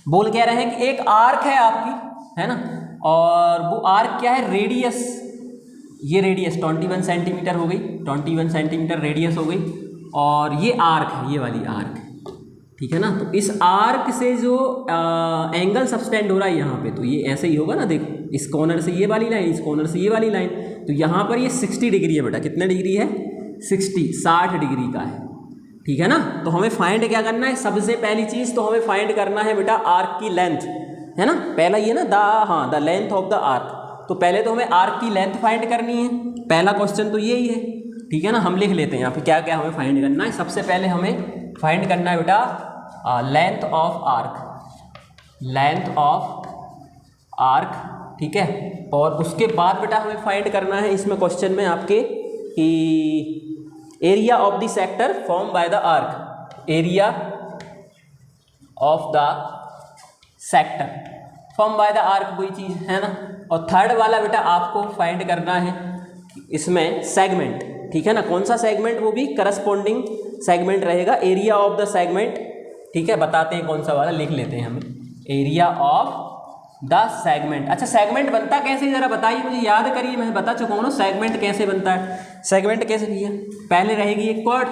बोल कह रहे हैं कि एक आर्क है आपकी, है ना, और वो आर्क क्या है, रेडियस, ये रेडियस 21 सेंटीमीटर हो गई, 21 सेंटीमीटर रेडियस हो गई, और ये आर्क है, ये वाली आर्क, ठीक है ना। तो इस आर्क से जो एंगल सबटेंड हो रहा है यहाँ पे, तो ये ऐसे ही होगा ना, देखो इस कॉर्नर से ये वाली लाइन, इस कॉर्नर से ये वाली लाइन, तो यहाँ पर ये 60 डिग्री है बेटा। कितने डिग्री है 60 डिग्री का है, ठीक है ना। तो हमें फाइंड क्या करना है, सबसे पहली चीज़ तो हमें फाइंड करना है बेटा आर्क की लेंथ, है ना। पहला ये ना the length of the arc. तो पहले तो हमें आर्क की लेंथ फाइंड करनी है, पहला क्वेश्चन तो यही है, ठीक है ना। हम लिख लेते हैं यहाँ पे क्या क्या हमें फाइंड करना है। सबसे पहले हमें फाइंड करना है बेटा लेंथ ऑफ आर्क, ठीक है। और उसके बाद बेटा हमें फाइंड करना है इसमें क्वेश्चन में आपके कि area of the sector form by the arc, area of the sector form by the arc, वही चीज़ है ना। और थर्ड वाला बेटा आपको फाइंड करना है इसमें सेगमेंट, ठीक है ना। कौन सा सेगमेंट, वो भी करस्पॉन्डिंग सेगमेंट रहेगा, एरिया ऑफ द सेगमेंट, ठीक है। बताते हैं कौन सा वाला, लिख लेते हैं हमें, एरिया ऑफ द सेगमेंट। अच्छा सेगमेंट बनता कैसे ज़रा बताइए मुझे, याद करिए, मैं बता चुका हूँ ना सेगमेंट कैसे बनता है। सेगमेंट कैसे भैया, पहले रहेगी एक कॉर्ड,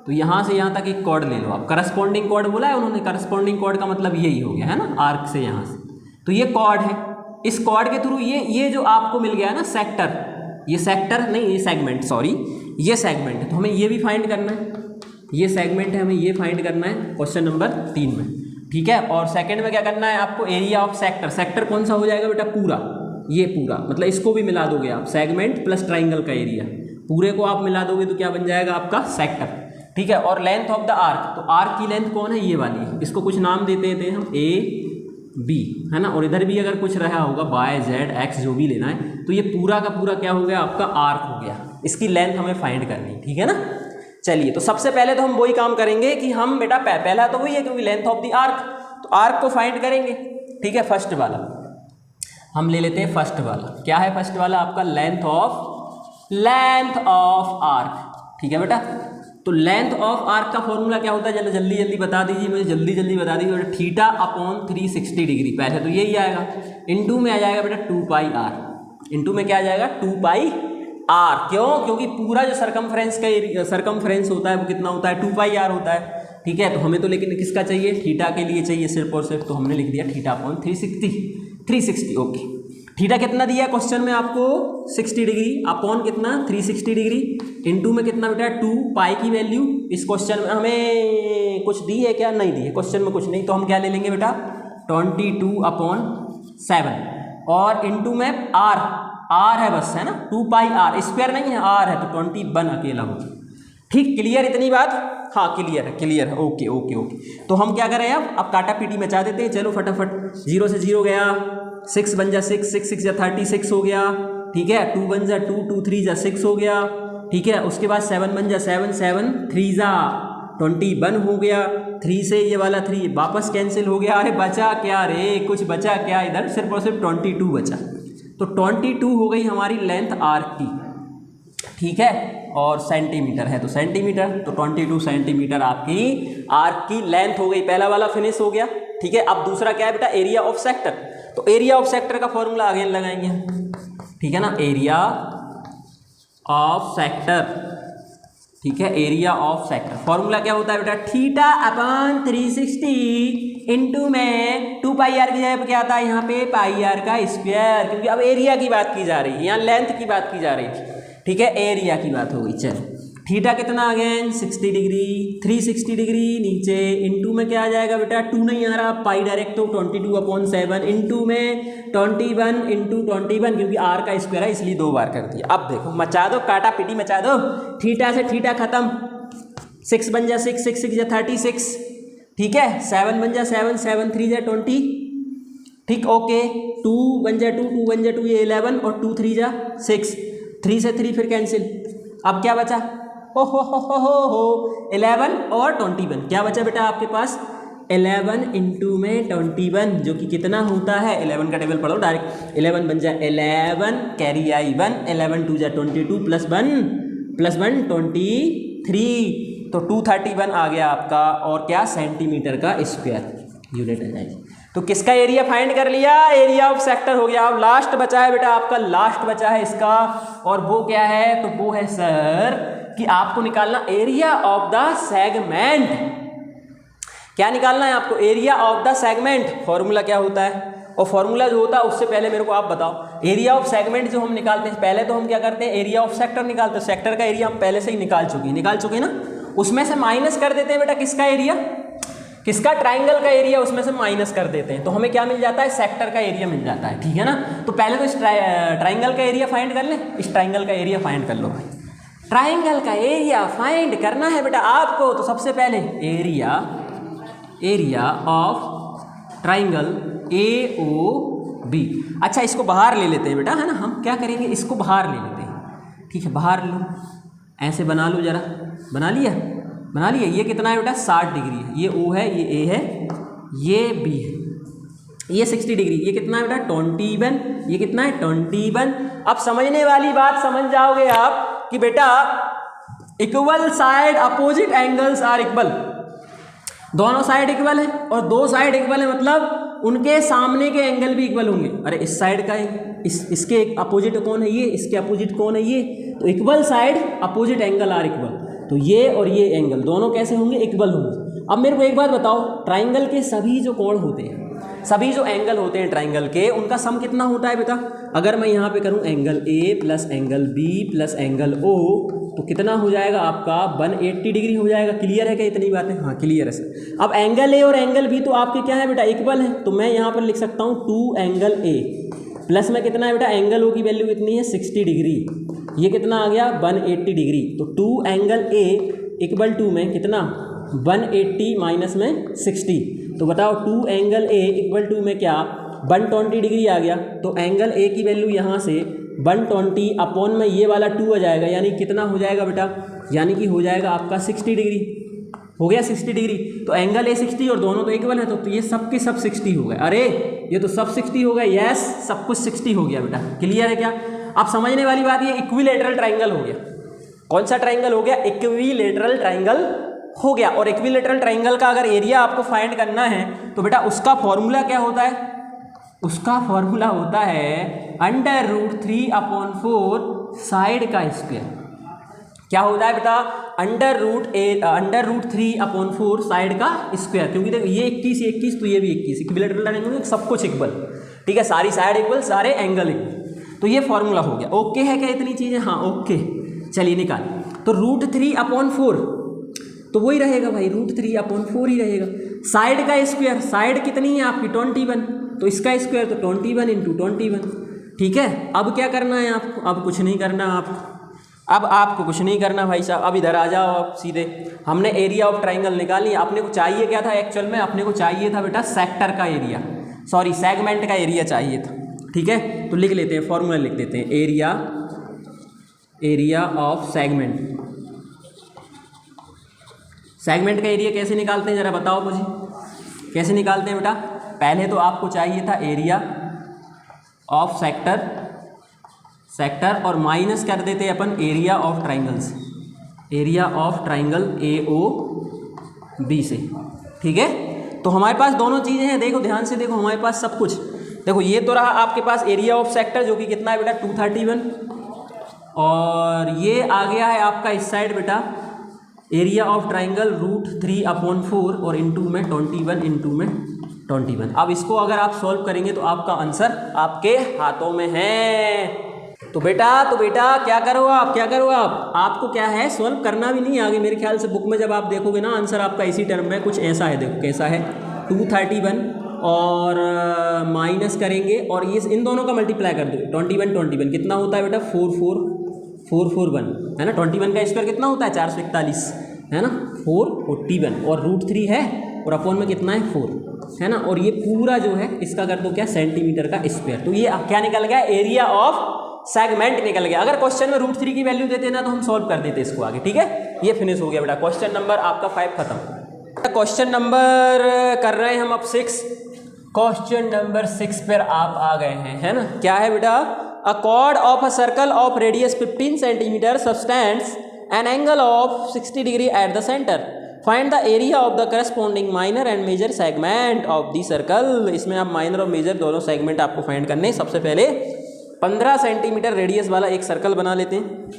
तो यहाँ से यहाँ तक एक कॉर्ड ले लो आप, करस्पॉन्डिंग कॉर्ड बोला है उन्होंने, करस्पॉन्डिंग कॉर्ड का मतलब यही हो गया है ना, आर्क से यहाँ से। तो ये कॉर्ड है, इस कॉर्ड के थ्रू ये जो आपको मिल गया है ना सेक्टर, ये सेक्टर नहीं, ये सेगमेंट, सॉरी ये सेगमेंट है, तो हमें ये भी फाइंड करना है, ये सेगमेंट है, हमें ये फाइंड करना है क्वेश्चन नंबर 3 में, ठीक है। और सेकंड में क्या करना है आपको, एरिया ऑफ सेक्टर। सेक्टर कौन सा हो जाएगा बेटा, पूरा, ये पूरा, मतलब इसको भी मिला दोगे आप, सेगमेंट प्लस ट्राइंगल का एरिया, पूरे को आप मिला दोगे तो क्या बन जाएगा आपका सेक्टर, ठीक है। और लेंथ ऑफ द आर्क, तो आर्क की लेंथ कौन है, ये वाली, इसको कुछ नाम देते थे हम AB, है ना। और इधर भी अगर कुछ रहा होगा Y Z X जो भी लेना है, तो ये पूरा का पूरा क्या हो गया आपका आर्क हो गया, इसकी लेंथ हमें फाइंड करनी, ठीक है ना। चलिए तो सबसे पहले तो हम वही काम करेंगे कि हम बेटा पहला तो वही है क्योंकि लेंथ ऑफ द आर्क, तो आर्क को फाइंड करेंगे, ठीक है। फर्स्ट वाला हम ले लेते हैं, फर्स्ट वाला क्या है, फर्स्ट वाला आपका लेंथ ऑफ आर्क, ठीक है बेटा। तो लेंथ ऑफ आर्क का फॉर्मूला क्या होता है, चलो जल्दी जल्दी बता दीजिए मुझे, जल्दी बता दीजिए। θ/360 डिग्री, पहले तो यही आएगा, इनटू में आ जाएगा बेटा 2πr, इनटू में क्या आ जाएगा 2πr, क्यों, क्योंकि पूरा जो सरकमफ्रेंस होता है वो कितना होता है 2πr होता है, ठीक है। तो हमें तो लेकिन किसका चाहिए, थीटा के लिए चाहिए सिर्फ और सिर्फ, तो हमने लिख दिया θ/360, ओके। थीटा कितना दिया क्वेश्चन में आपको 60 डिग्री, अपॉन कितना 360 डिग्री, इनटू में कितना बेटा 2π की वैल्यू। इस क्वेश्चन में हमें कुछ दी है क्या, नहीं दी है क्वेश्चन में कुछ नहीं, तो हम क्या ले लेंगे बेटा 22/7, और इनटू में r, आर है बस, है ना, 2 पाई आर, स्क्वायर नहीं है, आर है, तो 21 अकेला हो। ठीक, क्लियर इतनी बात? हाँ क्लियर है, क्लियर है, ओके ओके ओके। तो हम क्या करें अब काटा पीटी मचा देते हैं, चलो फटाफट। 0 से 0 गया, 6 बन जा 6, 6 6 जा 36 हो गया, ठीक है, 2 बन जा 2, 2 3 जा 6 हो गया, ठीक है, उसके बाद 7 बन जा 7, 7 3 जा 21 हो गया, 3 से ये वाला 3 वापस कैंसिल हो गया। अरे बचा क्या रे, कुछ बचा क्या इधर? सिर्फ और सिर्फ 22 बचा। तो 22 हो गई हमारी लेंथ आर्क की, ठीक है, और सेंटीमीटर है तो सेंटीमीटर, तो 22 सेंटीमीटर आपकी आर्क की लेंथ हो गई। पहला वाला फिनिश हो गया, ठीक है। अब दूसरा क्या है बेटा? Area of sector. तो एरिया ऑफ सेक्टर का फॉर्मूला अगेन लगाएंगे, ठीक है ना, एरिया ऑफ सेक्टर, ठीक है, एरिया ऑफ सेक्टर फॉर्मूला क्या होता है बेटा? थीटा अपॉन 360 इंटू में 2 पाई आर की जगह पे क्या आता है यहाँ पे? पाई आर का स्क्वायर, क्योंकि अब एरिया की बात की जा रही है, यहाँ लेंथ की बात की जा रही थी, ठीक है, एरिया की बात हो गई। चलो थीटा कितना अगेन 60 डिग्री, 360 डिग्री नीचे, इंटू में क्या आ जाएगा बेटा? 2 नहीं आ रहा, पाई डायरेक्ट, तो 22/7 इंटू में 21 इंटू 21, क्योंकि आर का स्क्वायर है इसलिए 2 बार कर दिया। अब देखो मचा दो, काटा पीटी मचा दो, थीटा से थीटा खत्म, 6 बन जा 6, 6 6 जा 36, ठीक है, 7 बन जा 7, 7 3 जा 20, ठीक, ओके, 2 बन जा 2, 2 बन जा 2, ये 11, और 2 3 जा 6, 3 से 3 फिर कैंसिल। अब क्या बचा? हो 11 और 21, क्या बचा बेटा आपके पास? 11 इंटू में 21, जो कि कितना होता है? 11 का टेबल पढ़ो डायरेक्ट, 11 बन जा 11, कैरी आई 1, 11 2 जा 22 प्लस 1 23, तो 231 आ गया आपका, और क्या? सेंटीमीटर का स्क्वायर यूनिट आ जाएगी। तो किसका एरिया फाइंड कर लिया? एरिया ऑफ सेक्टर हो गया। अब लास्ट बचा है बेटा आपका, लास्ट बचा है इसका, और वो क्या है? तो वो है सर कि आपको निकालना एरिया ऑफ द सेगमेंट। क्या निकालना है आपको? Area of the segment. Formula क्या होता है? और फॉर्मूला जो होता है उससे पहले मेरे को आप बताओ, एरिया ऑफ सेगमेंट जो हम निकालते हैं, पहले तो हम क्या करते हैं? एरिया ऑफ सेक्टर निकालते हैं। सेक्टर का एरिया हम पहले से ही निकाल चुके ना, उसमें से माइनस कर देते हैं बेटा किसका एरिया? किसका? ट्राइंगल का एरिया, उसमें से माइनस कर देते हैं, तो हमें क्या मिल जाता है? सेक्टर का एरिया मिल जाता है, ठीक है ना। तो पहले तो इस ट्राइंगल का एरिया फाइंड कर लें, इस ट्राइंगल का एरिया फाइंड कर लो भाई। ट्राइंगल का एरिया फाइंड करना है बेटा आपको, तो सबसे पहले एरिया ऑफ ट्राइंगल AOB। अच्छा इसको बाहर ले लेते हैं बेटा, है ना, हम क्या करेंगे? इसको बाहर ले लेते हैं, ठीक है, बाहर लो, ऐसे बना लो जरा, बना लिया, ये कितना है बेटा? 60 डिग्री है, ये O है, ये A है, ये B है, ये 60 डिग्री, ये कितना है बेटा? 21, ये कितना है? 21। अब समझने वाली बात समझ जाओगे आप कि बेटा equal side opposite angles are equal, दोनों साइड इक्वल है, और दो साइड इक्वल है मतलब उनके सामने के एंगल भी इक्वल होंगे। अरे इस साइड का इसके अपोजिट कौन है? ये, इसके अपोजिट कौन है? ये, तो equal side opposite angle are equal, तो ये और ये एंगल दोनों कैसे होंगे? इक्वल होंगे। अब मेरे को एक बात बताओ, ट्राइंगल के सभी जो कोण होते हैं, सभी जो एंगल होते हैं ट्राइंगल के, उनका सम कितना होता है बेटा? अगर मैं यहाँ पे करूँ angle A plus angle B plus angle O, तो कितना हो जाएगा आपका? 180 डिग्री हो जाएगा। क्लियर है क्या इतनी बातें? हाँ क्लियर है सर। अब एंगल A और एंगल B तो आपके क्या है बेटा? इक्वल है, तो मैं यहाँ पर लिख सकता हूँ 2 एंगल A प्लस में कितना है बेटा? एंगल O की वैल्यू कितनी है? 60 डिग्री, ये कितना आ गया? 180 डिग्री। तो 2 एंगल A इक्वल टू में कितना? 180 माइनस में 60, तो बताओ 2 एंगल A इक्वल टू में क्या? 120 डिग्री आ गया। तो एंगल A की वैल्यू यहाँ से 120 अपॉन में ये वाला 2 आ जाएगा, यानी कितना हो जाएगा बेटा? यानी कि हो जाएगा आपका 60 डिग्री, हो गया 60 डिग्री। तो एंगल A 60 और दोनों तो इक्वल है, तो ये सब के सब 60 हो गए। अरे ये तो सब 60 हो गए, यस सब कुछ 60 हो गया बेटा। क्लियर है क्या? अब समझने वाली बात, ये इक्विलेटरल ट्राइंगल हो गया। कौन सा ट्राइंगल हो गया? इक्विलेटरल ट्राइंगल हो गया। और इक्विलेटरल ट्राइंगल का अगर एरिया आपको फाइंड करना है तो बेटा उसका फॉर्मूला क्या होता है? उसका फॉर्मूला होता है √3/4 साइड का स्क्वायर। क्या होता है बेटा? √3/4 साइड का स्क्वायर, क्योंकि देखो ये 21 ये 21 तो ये भी 21, इक्विलेटरल ट्राइंगल सब कुछ इक्वल, ठीक है, सारी साइड इक्वल, सारे एंगल इक्वल। तो ये फॉर्मूला हो गया। ओके है क्या इतनी चीज़ें? हाँ ओके। चलिए निकाल। तो √3/4 तो वही रहेगा भाई, √3/4 ही रहेगा। साइड का स्क्वायर, साइड कितनी है आपकी? 21, तो इसका स्क्वायर तो 21 × 21, ठीक है, अब क्या करना है आपको? अब कुछ नहीं करना आपको, अब आपको कुछ नहीं करना भाई साहब। अब इधर आ जाओ आप सीधे। हमने एरिया ऑफ ट्राइंगल निकाल लिया। अपने को चाहिए क्या था एक्चुअल में? अपने को चाहिए था बेटा सेक्टर का एरिया, सॉरी सेगमेंट का एरिया चाहिए था। ठीक है, तो लिख लेते हैं, फॉर्मूला लिख देते हैं, एरिया ऑफ सेगमेंट। सेगमेंट का एरिया कैसे निकालते हैं ज़रा बताओ मुझे, कैसे निकालते हैं बेटा? पहले तो आपको चाहिए था एरिया ऑफ सेक्टर और माइनस कर देते हैं अपन area of triangles, area of triangle AOB से। ठीक है, तो हमारे पास दोनों चीज़ें हैं, देखो ध्यान से देखो, हमारे पास सब कुछ देखो। ये तो रहा आपके पास एरिया ऑफ सेक्टर जो कि कितना है बेटा 231, और ये आ गया है आपका इस साइड बेटा एरिया ऑफ ट्राइंगल √3/4 और इंटू में 21 इंटू में 21। अब इसको अगर आप सॉल्व करेंगे तो आपका आंसर आपके हाथों में है। तो बेटा क्या करो आप, आपको क्या है सॉल्व करना भी नहीं आगे। मेरे ख्याल से बुक में जब आप देखोगे ना आंसर आपका इसी टर्म में कुछ ऐसा है, देखो कैसा है 231 और माइनस करेंगे और ये इन दोनों का मल्टीप्लाई कर दो 21 कितना होता है बेटा 441 है ना। 21 का स्क्वायर कितना होता है 441 है ना, 441 और √3 है और अपॉन में कितना है 4 है ना। और ये पूरा जो है इसका कर दो क्या सेंटीमीटर का स्क्वायर। तो ये क्या निकल गया एरिया ऑफ सेगमेंट निकल गया। अगर क्वेश्चन में √3 की वैल्यू देते ना तो हम सॉल्व कर देते इसको आगे। ठीक है, ये फिनिश हो गया बेटा, क्वेश्चन नंबर आपका 5 खत्म। क्वेश्चन नंबर कर रहे हैं हम अब 6। क्वेश्चन नंबर 6 पर आप आ गए हैं, है ना। क्या है बेटा? A chord of a circle of radius 15 centimeter subtends an angle of 60 degree at the center. Find the area of the corresponding minor and major segment of the circle. इसमें आप माइनर और मेजर दोनों segment आपको find करने हैं। सबसे पहले 15 centimetre radius वाला एक सर्कल बना लेते हैं।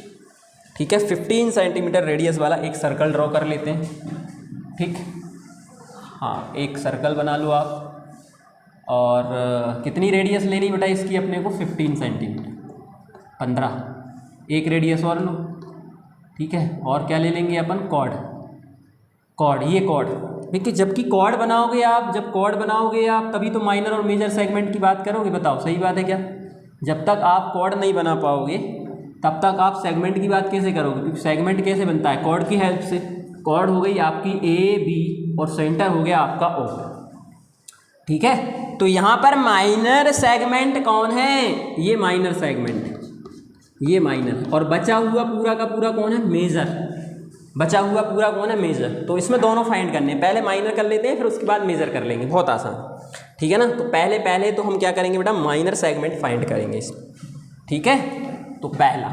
ठीक है, 15 सेंटीमीटर रेडियस वाला एक सर्कल ड्रॉ कर लेते हैं। ठीक, हाँ एक सर्कल बना लो आप। और कितनी रेडियस लेनी बेटा इसकी अपने को 15 सेंटीमीटर, 15 एक रेडियस और लो। ठीक है, और क्या ले लेंगे अपन कॉर्ड, ये कॉर्ड। देखिए जबकि कॉर्ड बनाओगे आप, जब कॉर्ड बनाओगे आप तभी तो माइनर और मेजर सेगमेंट की बात करोगे। बताओ सही बात है क्या? जब तक आप कॉर्ड नहीं बना पाओगे तब तक आप सेगमेंट की बात कैसे करोगे? क्योंकि सेगमेंट कैसे बनता है? कॉर्ड की हेल्प से। कॉर्ड हो गई आपकी AB और सेंटर हो गया आपका O। ठीक है, तो यहाँ पर माइनर सेगमेंट कौन है? ये माइनर सेगमेंट, ये माइनर, और बचा हुआ पूरा का पूरा कौन है? मेजर। बचा हुआ पूरा कौन है? मेजर। तो इसमें दोनों फाइंड करने हैं, पहले माइनर कर लेते हैं फिर उसके बाद मेजर कर लेंगे, बहुत आसान। ठीक है ना। तो पहले तो हम क्या करेंगे बेटा माइनर सेगमेंट फाइंड करेंगे इसमें। ठीक है, तो पहला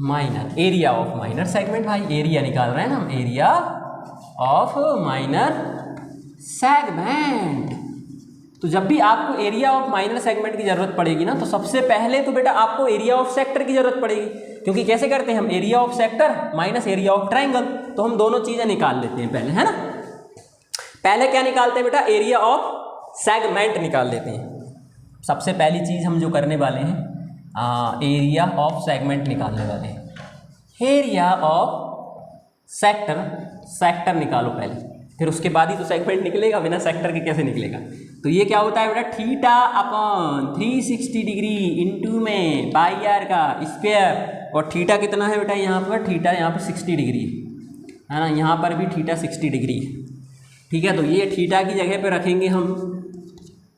minor area of minor segment. भाई एरिया निकाल रहे हैं ना हम, एरिया ऑफ माइनर सेगमेंट। तो जब भी आपको एरिया ऑफ माइनर सेगमेंट की जरूरत पड़ेगी ना तो सबसे पहले तो बेटा आपको एरिया ऑफ सेक्टर की जरूरत पड़ेगी। क्योंकि कैसे करते हैं हम? Area of sector minus area of triangle. तो हम दोनों चीजें निकाल लेते हैं पहले, है ना। पहले क्या निकालते हैं बेटा? एरिया ऑफ सेगमेंट निकाल लेते हैं। सबसे पहली चीज हम जो करने वाले हैं एरिया ऑफ सेगमेंट निकालने वाले हैं। एरिया ऑफ सेक्टर निकालो पहले, फिर उसके बाद ही तो सेगमेंट निकलेगा, बिना सेक्टर के कैसे निकलेगा। तो ये क्या होता है बेटा θ/360 डिग्री इंटू में πr का स्क्वायर। और थीटा कितना है बेटा यहाँ पर? थीटा यहाँ पर 60 डिग्री है ना, यहाँ पर भी थीटा 60 डिग्री है। ठीक है, तो ये थीटा की जगह पे रखेंगे हम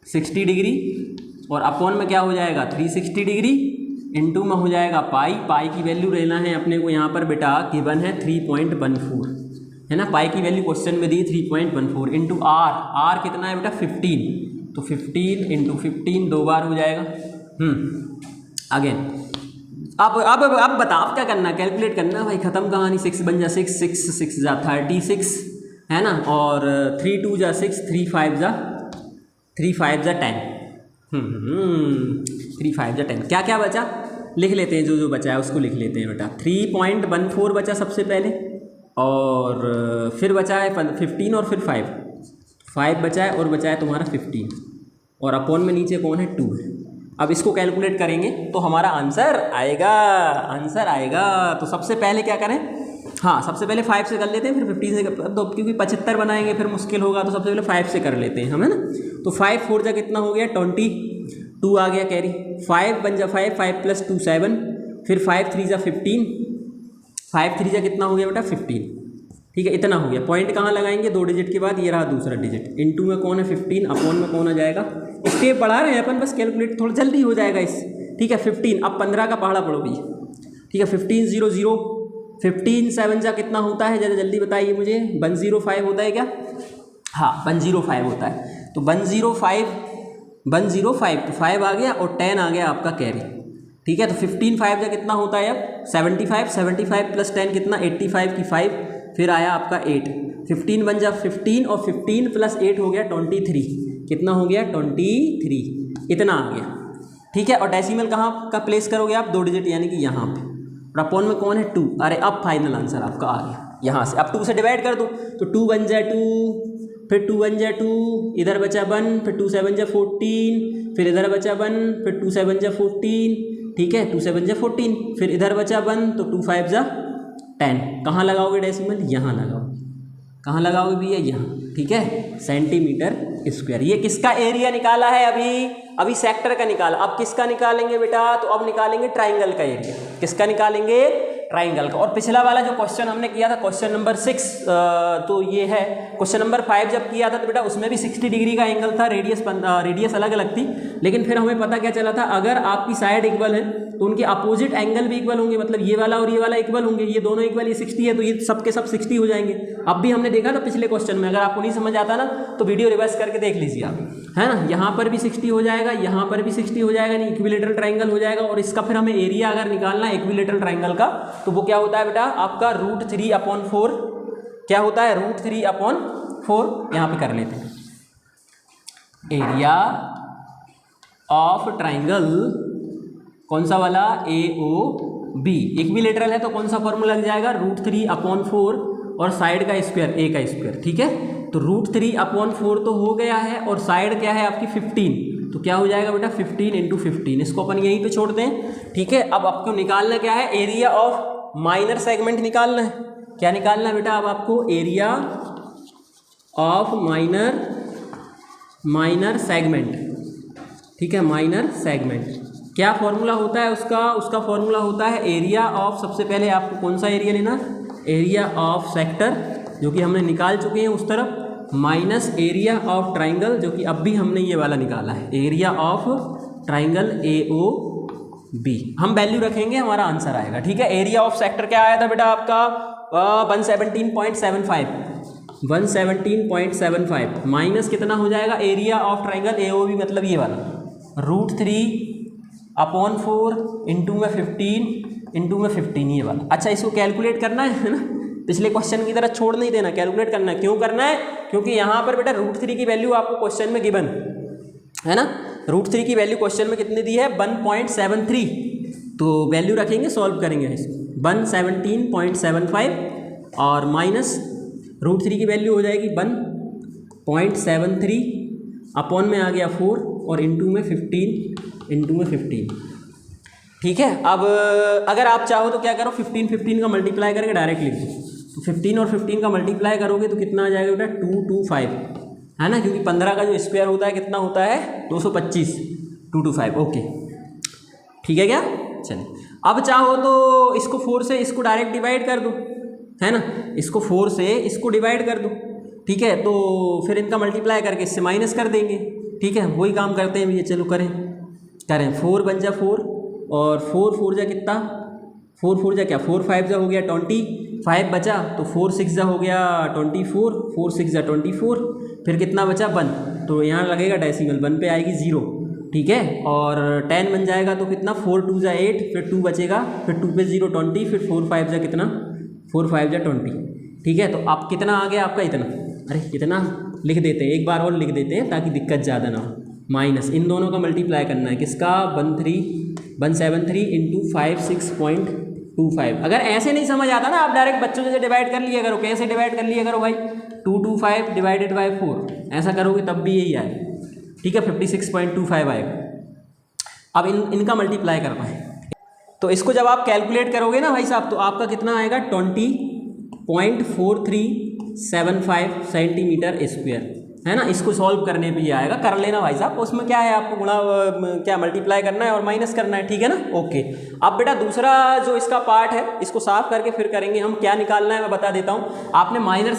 60 डिग्री और अपॉन में क्या हो जाएगा 360 डिग्री इंटू में हो जाएगा पाई की वैल्यू लेना है अपने को यहाँ पर बेटा गिवन है 3.14 है ना। पाई की वैल्यू क्वेश्चन में दी 3.14 इंटू आर कितना है बेटा 15, तो 15 इंटू 15 दो बार हो जाएगा। अगेन अब बताओ क्या करना, कैलकुलेट करना भाई, खत्म कहानी। 6 बन जा 6, 6 जा 36 है ना, और 3 2 जा 6, 3 5 जा 10 3 5 जा 10। क्या क्या बचा लिख लेते हैं, जो बचा है उसको लिख लेते हैं बेटा। 3.14 बचा सबसे पहले, और फिर बचा है 15 और फिर 5 बचा है, और बचा है तुम्हारा 15, और अपॉन में नीचे कौन है 2 है। अब इसको कैलकुलेट करेंगे तो हमारा आंसर आएगा। तो सबसे पहले क्या करें, हाँ सबसे पहले 5 से कर लेते हैं, फिर 15 से तो क्योंकि 75 बनाएंगे फिर मुश्किल होगा, तो सबसे पहले 5 से कर लेते हैं हम, है ना। तो 5 4 जा कितना हो गया 22 आ गया कैरी, 5 बन जा 5, 5 + 2 7, फिर 5 3 जा 15, 5 3 जा कितना हो गया बेटा 15, ठीक है इतना हो गया। पॉइंट कहाँ लगाएंगे 2 डिजिट के बाद, ये रहा दूसरा डिजिट, इनटू में कौन है 15, अपॉन में कौन आ जाएगा, स्टेप बढ़ा रहे हैं अपन बस, कैलकुलेट थोड़ा जल्दी हो जाएगा इस, ठीक है 15। अब 15 का पहाड़ा पढ़ो भैया, ठीक है 15 0 0, 15 7 जा कितना होता है जरा जल्दी बताइए मुझे, 105 होता है क्या, हाँ 105 होता है। तो 105 तो 5 आ गया और 10 आ गया आपका कैरी, ठीक है। तो 15 5 जा कितना होता है अब 75, 75 + 10 कितना 85 की 5, फिर आया आपका 8, 15 बन जा 15 और 15 + 8 हो गया 23, कितना हो गया 23, इतना आ गया, ठीक है। और डेसिमल कहाँ का प्लेस करोगे आप 2 डिजिट यानी कि यहाँ पे, और अपॉन में कौन है 2, अरे अब फाइनल आंसर आपका आ गया यहाँ से। अब 2 से डिवाइड कर दो तो 2 बन जाए 2, फिर 2 बन जाए 2, इधर बचा 1, फिर 2 7 जा 14, फिर इधर बचा 1, फिर 2 7 जा 14, ठीक है 2 7 जा 14, फिर इधर बचा 1 तो 2 5 जा 10। कहाँ लगाओगे डेसिमल, यहाँ लगाओ, कहाँ लगाओगे भैया यहाँ, ठीक है सेंटीमीटर स्क्वायर। ये किसका एरिया निकाला है अभी सेक्टर का निकाला। अब किसका निकालेंगे बेटा, तो अब निकालेंगे ट्राइंगल का एरिया। किसका निकालेंगे, ट्राइंगल का। और पिछला वाला जो क्वेश्चन हमने किया था क्वेश्चन नंबर 6, तो ये है क्वेश्चन नंबर 5 जब किया था तो बेटा उसमें भी 60 डिग्री का एंगल था, रेडियस अलग अलग थी, लेकिन फिर हमें पता क्या चला था, अगर आपकी साइड इक्वल है तो उनके अपोजिट एंगल भी इक्वल होंगे, मतलब ये वाला और ये वाला इक्वल होंगे, ये दोनों इक्वल, ये 60 है तो ये सब के सब 60 हो जाएंगे। अब भी हमने देखा था पिछले क्वेश्चन में, अगर आपको नहीं समझ आता ना तो वीडियो रिवर्स करके देख लीजिए आप, है ना। यहाँ पर भी 60 हो जाएगा, यहाँ पर भी 60 हो जाएगा, नहीं इक्विलेटरल ट्राइंगल हो जाएगा। और इसका फिर हमें एरिया अगर निकालना है इक्विलेटरल ट्राइंगल का, तो वो क्या होता है बेटा आपका √3/4, क्या होता है √3/4, यहाँ पे कर लेते हैं एरिया ऑफ ट्राइंगल, कौन सा वाला AOB, इक्विलेटरल है तो कौन सा फॉर्मूला लग जाएगा √3/4 और साइड का स्क्वायर A का स्क्वायर, ठीक है। तो √3/4 तो हो गया है और साइड क्या है आपकी 15, तो क्या हो जाएगा बेटा 15 × 15, इसको अपन यहीं पे छोड़ते हैं, ठीक है। अब आपको निकालना क्या है, एरिया ऑफ माइनर सेगमेंट निकालना है। क्या निकालना है बेटा अब आपको, एरिया ऑफ माइनर सेगमेंट, ठीक है माइनर सेगमेंट। क्या फॉर्मूला होता है उसका फॉर्मूला होता है एरिया ऑफ, सबसे पहले आपको कौन सा एरिया लेना, एरिया ऑफ सेक्टर जो कि हमने निकाल चुके हैं उस तरफ, माइनस एरिया ऑफ ट्राइंगल जो कि अब भी हमने ये वाला निकाला है, एरिया ऑफ ट्राइंगल AOB। हम वैल्यू रखेंगे हमारा आंसर आएगा, ठीक है। एरिया ऑफ सेक्टर क्या आया था बेटा आपका 117.75 माइनस कितना हो जाएगा एरिया ऑफ ट्राइंगल AOB, मतलब ये वाला √3/4 इंटू में 15 ये वाला। अच्छा इसको कैलकुलेट करना है ना, पिछले क्वेश्चन की तरह छोड़ नहीं देना, कैलकुलेट करना है। क्यों करना है, क्योंकि यहाँ पर बेटा √3 की वैल्यू आपको क्वेश्चन में गिवन है ना, √3 की वैल्यू क्वेश्चन में कितनी दी है 1.73, तो वैल्यू रखेंगे सॉल्व करेंगे इसको 117.75 और माइनस √3 की वैल्यू हो जाएगी 1.73, अपॉन में आ गया 4 और इंटू में 15, ठीक है। अब अगर आप चाहो तो क्या करो 15 का मल्टीप्लाई करके डायरेक्ट लिख दो, तो 15 और 15 का मल्टीप्लाई करोगे तो कितना आ जाएगा बेटा 225, है ना, क्योंकि 15 का जो स्क्वायर होता है कितना होता है 225, 225 ओके, ठीक है क्या। चलिए अब चाहो तो इसको 4 से इसको डायरेक्ट डिवाइड कर दो, है ना, इसको 4 से इसको डिवाइड कर दो, ठीक है। तो फिर इनका मल्टीप्लाई करके इससे माइनस कर देंगे, ठीक है। वही काम करते हैं भैया, चलो करें 4 बन जा 4 और 4 4 जा कितना 4 4 जा क्या 4 5 जा हो गया 25 बचा, तो 4 6 जा हो गया 24, 4 6 जा 24, फिर कितना बचा 1, तो यहाँ लगेगा डेसिमल 1 पे आएगी 0, ठीक है। और 10 बन जाएगा तो कितना 4 2 जा 8, फिर 2 बचेगा, फिर 2 पे 0 20, फिर 4 5 जा कितना 4 5 जा 20, ठीक है। तो अब कितना आ गया आपका इतना, अरे इतना लिख देते हैं, एक बार और लिख देते हैं ताकि दिक्कत ज़्यादा ना हो। माइनस इन दोनों का मल्टीप्लाई करना है, किसका 173 इंटू 56.25। अगर ऐसे नहीं समझ आता ना, आप डायरेक्ट बच्चों से डिवाइड कर लिया करो। कैसे डिवाइड कर लिया करो भाई, 225 डिवाइडेड बाई 4, ऐसा करोगे तब भी यही आएगा, ठीक है 56.25 आएगा। अब इनका मल्टीप्लाई करना है, तो इसको जब आप कैलकुलेट करोगे ना भाई साहब, तो आपका कितना आएगा 20 0.4375 सेंटीमीटर स्क्वायर, है ना। इसको सॉल्व करने पे ये आएगा, कर लेना भाई साहब। उसमें क्या है, आपको गुणा क्या मल्टीप्लाई करना है और माइनस करना है, ठीक है ना। ओके, अब बेटा दूसरा जो इसका पार्ट है इसको साफ करके फिर करेंगे हम। क्या निकालना है मैं बता देता हूँ। आपने माइनर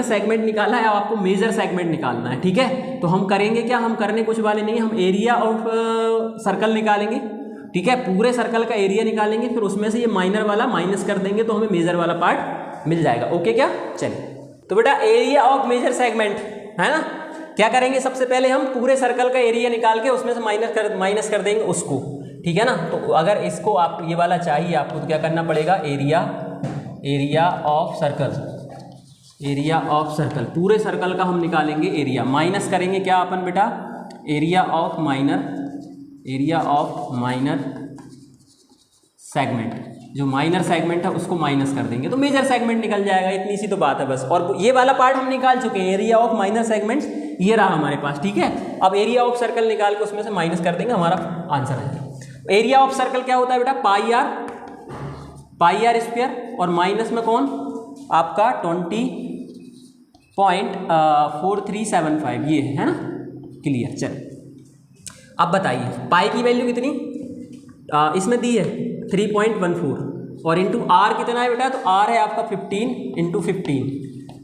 सेगमेंट निकाला है, अब आपको मेजर सेगमेंट निकालना है, ठीक है। तो हम करेंगे क्या, हम करने कुछ वाले नहीं, हम एरिया ऑफ सर्कल निकालेंगे, ठीक है। पूरे सर्कल का एरिया निकालेंगे, फिर उसमें से ये माइनर वाला माइनस कर देंगे तो हमें मेजर वाला पार्ट मिल जाएगा। ओके क्या, चलिए। तो बेटा एरिया ऑफ मेजर सेगमेंट, है ना, क्या करेंगे, सबसे पहले हम पूरे सर्कल का एरिया निकाल के उसमें से माइनस कर देंगे उसको, ठीक है ना। तो अगर इसको आप ये वाला चाहिए आपको तो क्या करना पड़ेगा, एरिया ऑफ सर्कल, पूरे सर्कल का हम निकालेंगे एरिया, माइनस करेंगे क्या अपन बेटा, एरिया ऑफ माइनर सेगमेंट, जो माइनर सेगमेंट है उसको माइनस कर देंगे तो मेजर सेगमेंट निकल जाएगा। इतनी सी तो बात है बस। और ये वाला पार्ट हम निकाल चुके हैं, एरिया ऑफ माइनर सेगमेंट्स ये रहा हमारे पास, ठीक है। अब एरिया ऑफ सर्कल निकाल के उसमें से माइनस कर देंगे, हमारा आंसर आ जाएगा। एरिया ऑफ सर्कल क्या होता है बेटा, पाई आर स्क्वायर, और माइनस में कौन आपका 20.4375 ये है ना, क्लियर। चल अब बताइए पाई की वैल्यू कितनी इसमें दी है 3.14, और इंटू आर कितना है बेटा, तो आर है आपका 15 × 15,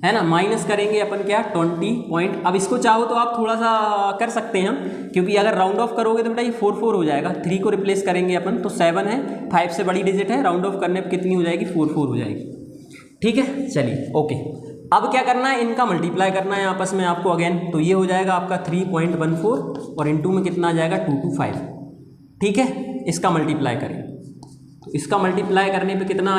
है ना। माइनस करेंगे अपन क्या 20 अब इसको चाहो तो आप थोड़ा सा कर सकते हैं हम, क्योंकि अगर राउंड ऑफ करोगे तो बेटा ये 4 हो जाएगा। 3 को रिप्लेस करेंगे अपन तो 7 है, 5 से बड़ी डिजिट है, राउंड ऑफ करने पर कितनी हो जाएगी 4 हो जाएगी, ठीक है। चलिए ओके, अब क्या करना है, इनका मल्टीप्लाई करना है आपस में आपको अगेन। तो ये हो जाएगा आपका 3.14 और इंटू में कितना आ जाएगा 225, ठीक है। इसका मल्टीप्लाई करें तो इसका मल्टीप्लाई करने पे कितना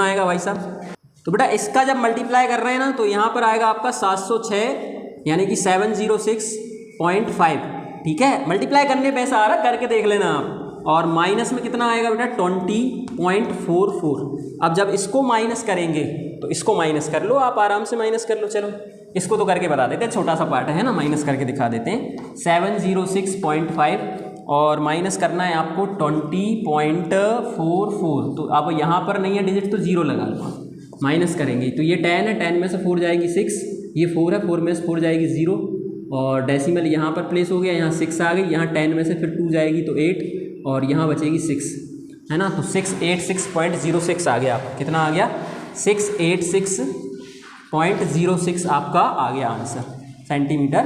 आएगा भाई साहब। तो बेटा इसका जब मल्टीप्लाई कर रहे हैं ना तो यहाँ पर आएगा आपका 706 यानी कि 706.5, ठीक है। मल्टीप्लाई करने पे ऐसा आ रहा, करके देख लेना आप। और माइनस में कितना आएगा बेटा 20.44। अब जब इसको माइनस करेंगे तो इसको माइनस कर लो, आप आराम से माइनस कर लो। चलो इसको तो करके बता देते हैं, छोटा सा पार्ट है ना, माइनस करके दिखा देते हैं। 706.5 और माइनस करना है आपको 20.44। तो अब यहाँ पर नहीं है डिजिट तो 0 लगा लो, माइनस करेंगे तो ये 10 है, 10 में से 4 जाएगी 6, ये 4 है, 4 में से 4 जाएगी 0, और डेसिमल यहाँ पर प्लेस हो गया, यहाँ 6 आ गई, यहाँ 10 में से फिर 2 जाएगी तो 8, और यहाँ बचेगी 6, है ना। तो 686.06 आ गया आपका, कितना आ गया 686.06 आपका आ गया आंसर, सेंटीमीटर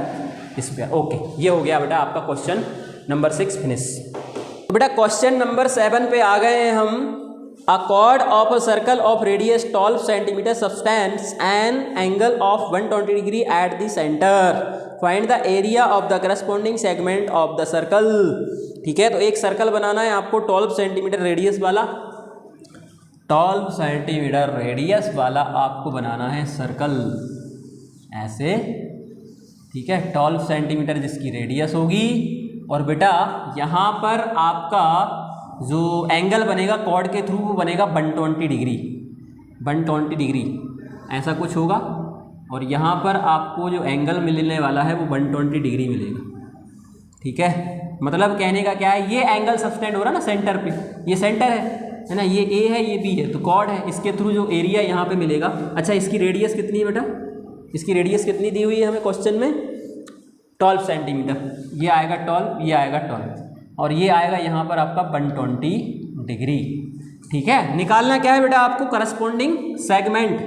स्क्वायर। ओके, ये हो गया बेटा आपका क्वेश्चन नंबर 6 फिनिश। तो बेटा क्वेश्चन नंबर 7 पे आ गए हैं हम। A chord of a circle of radius 12 centimeter subtends an angle of 120 degree at the center. Find the area of the corresponding segment of the circle. ठीक है, तो एक सर्कल बनाना है आपको 12 सेंटीमीटर रेडियस वाला, 12 सेंटीमीटर रेडियस वाला आपको बनाना है सर्कल ऐसे, ठीक है। 12 सेंटीमीटर जिसकी रेडियस होगी, और बेटा यहाँ पर आपका जो एंगल बनेगा कॉर्ड के थ्रू वो बनेगा 120 डिग्री ऐसा कुछ होगा, और यहाँ पर आपको जो एंगल मिलने वाला है वो 120 डिग्री मिलेगा, ठीक है। मतलब कहने का क्या है, ये एंगल सब्सटेंड हो रहा है ना सेंटर पे, ये सेंटर है ना, ये ए है ये बी है, तो कॉर्ड है, इसके थ्रू जो एरिया यहाँ पे मिलेगा। अच्छा इसकी रेडियस कितनी है बेटा, इसकी रेडियस कितनी दी हुई है हमें क्वेश्चन में 12 सेंटीमीटर, ये आएगा 12, ये आएगा 12, और ये आएगा यहाँ पर आपका 120 डिग्री, ठीक है। निकालना क्या है बेटा आपको, करस्पॉन्डिंग सेगमेंट,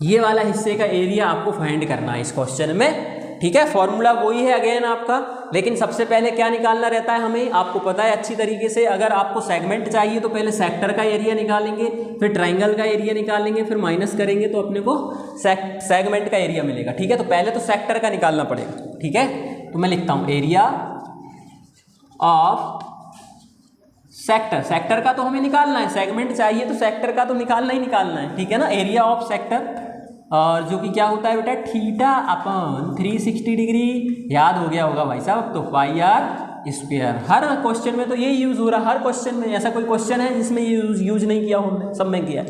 ये वाला हिस्से का एरिया आपको फाइंड करना है इस क्वेश्चन में, ठीक है। फॉर्मूला वही है अगेन आपका, लेकिन सबसे पहले क्या निकालना रहता है हमें, आपको पता है अच्छी तरीके से। अगर आपको सेगमेंट चाहिए तो पहले सेक्टर का एरिया निकालेंगे, फिर ट्राइंगल का एरिया निकालेंगे, फिर माइनस करेंगे तो अपने को सेगमेंट का एरिया मिलेगा, ठीक है। तो पहले तो सेक्टर का निकालना पड़ेगा, ठीक है। तो मैं लिखता हूँ एरिया ऑफ सेक्टर का तो हमें निकालना है, सेगमेंट चाहिए तो सेक्टर का तो निकालना ही निकालना है, ठीक है ना। एरिया ऑफ सेक्टर, और जो कि क्या होता है बेटा थीटा अपन 360 डिग्री, याद हो गया होगा भाई साहब, तो पाई आर स्क्वायर। हर क्वेश्चन में तो ये यूज़ हो रहा है, हर क्वेश्चन में, ऐसा कोई क्वेश्चन है जिसमें ये यूज नहीं किया हमने, सब में किया,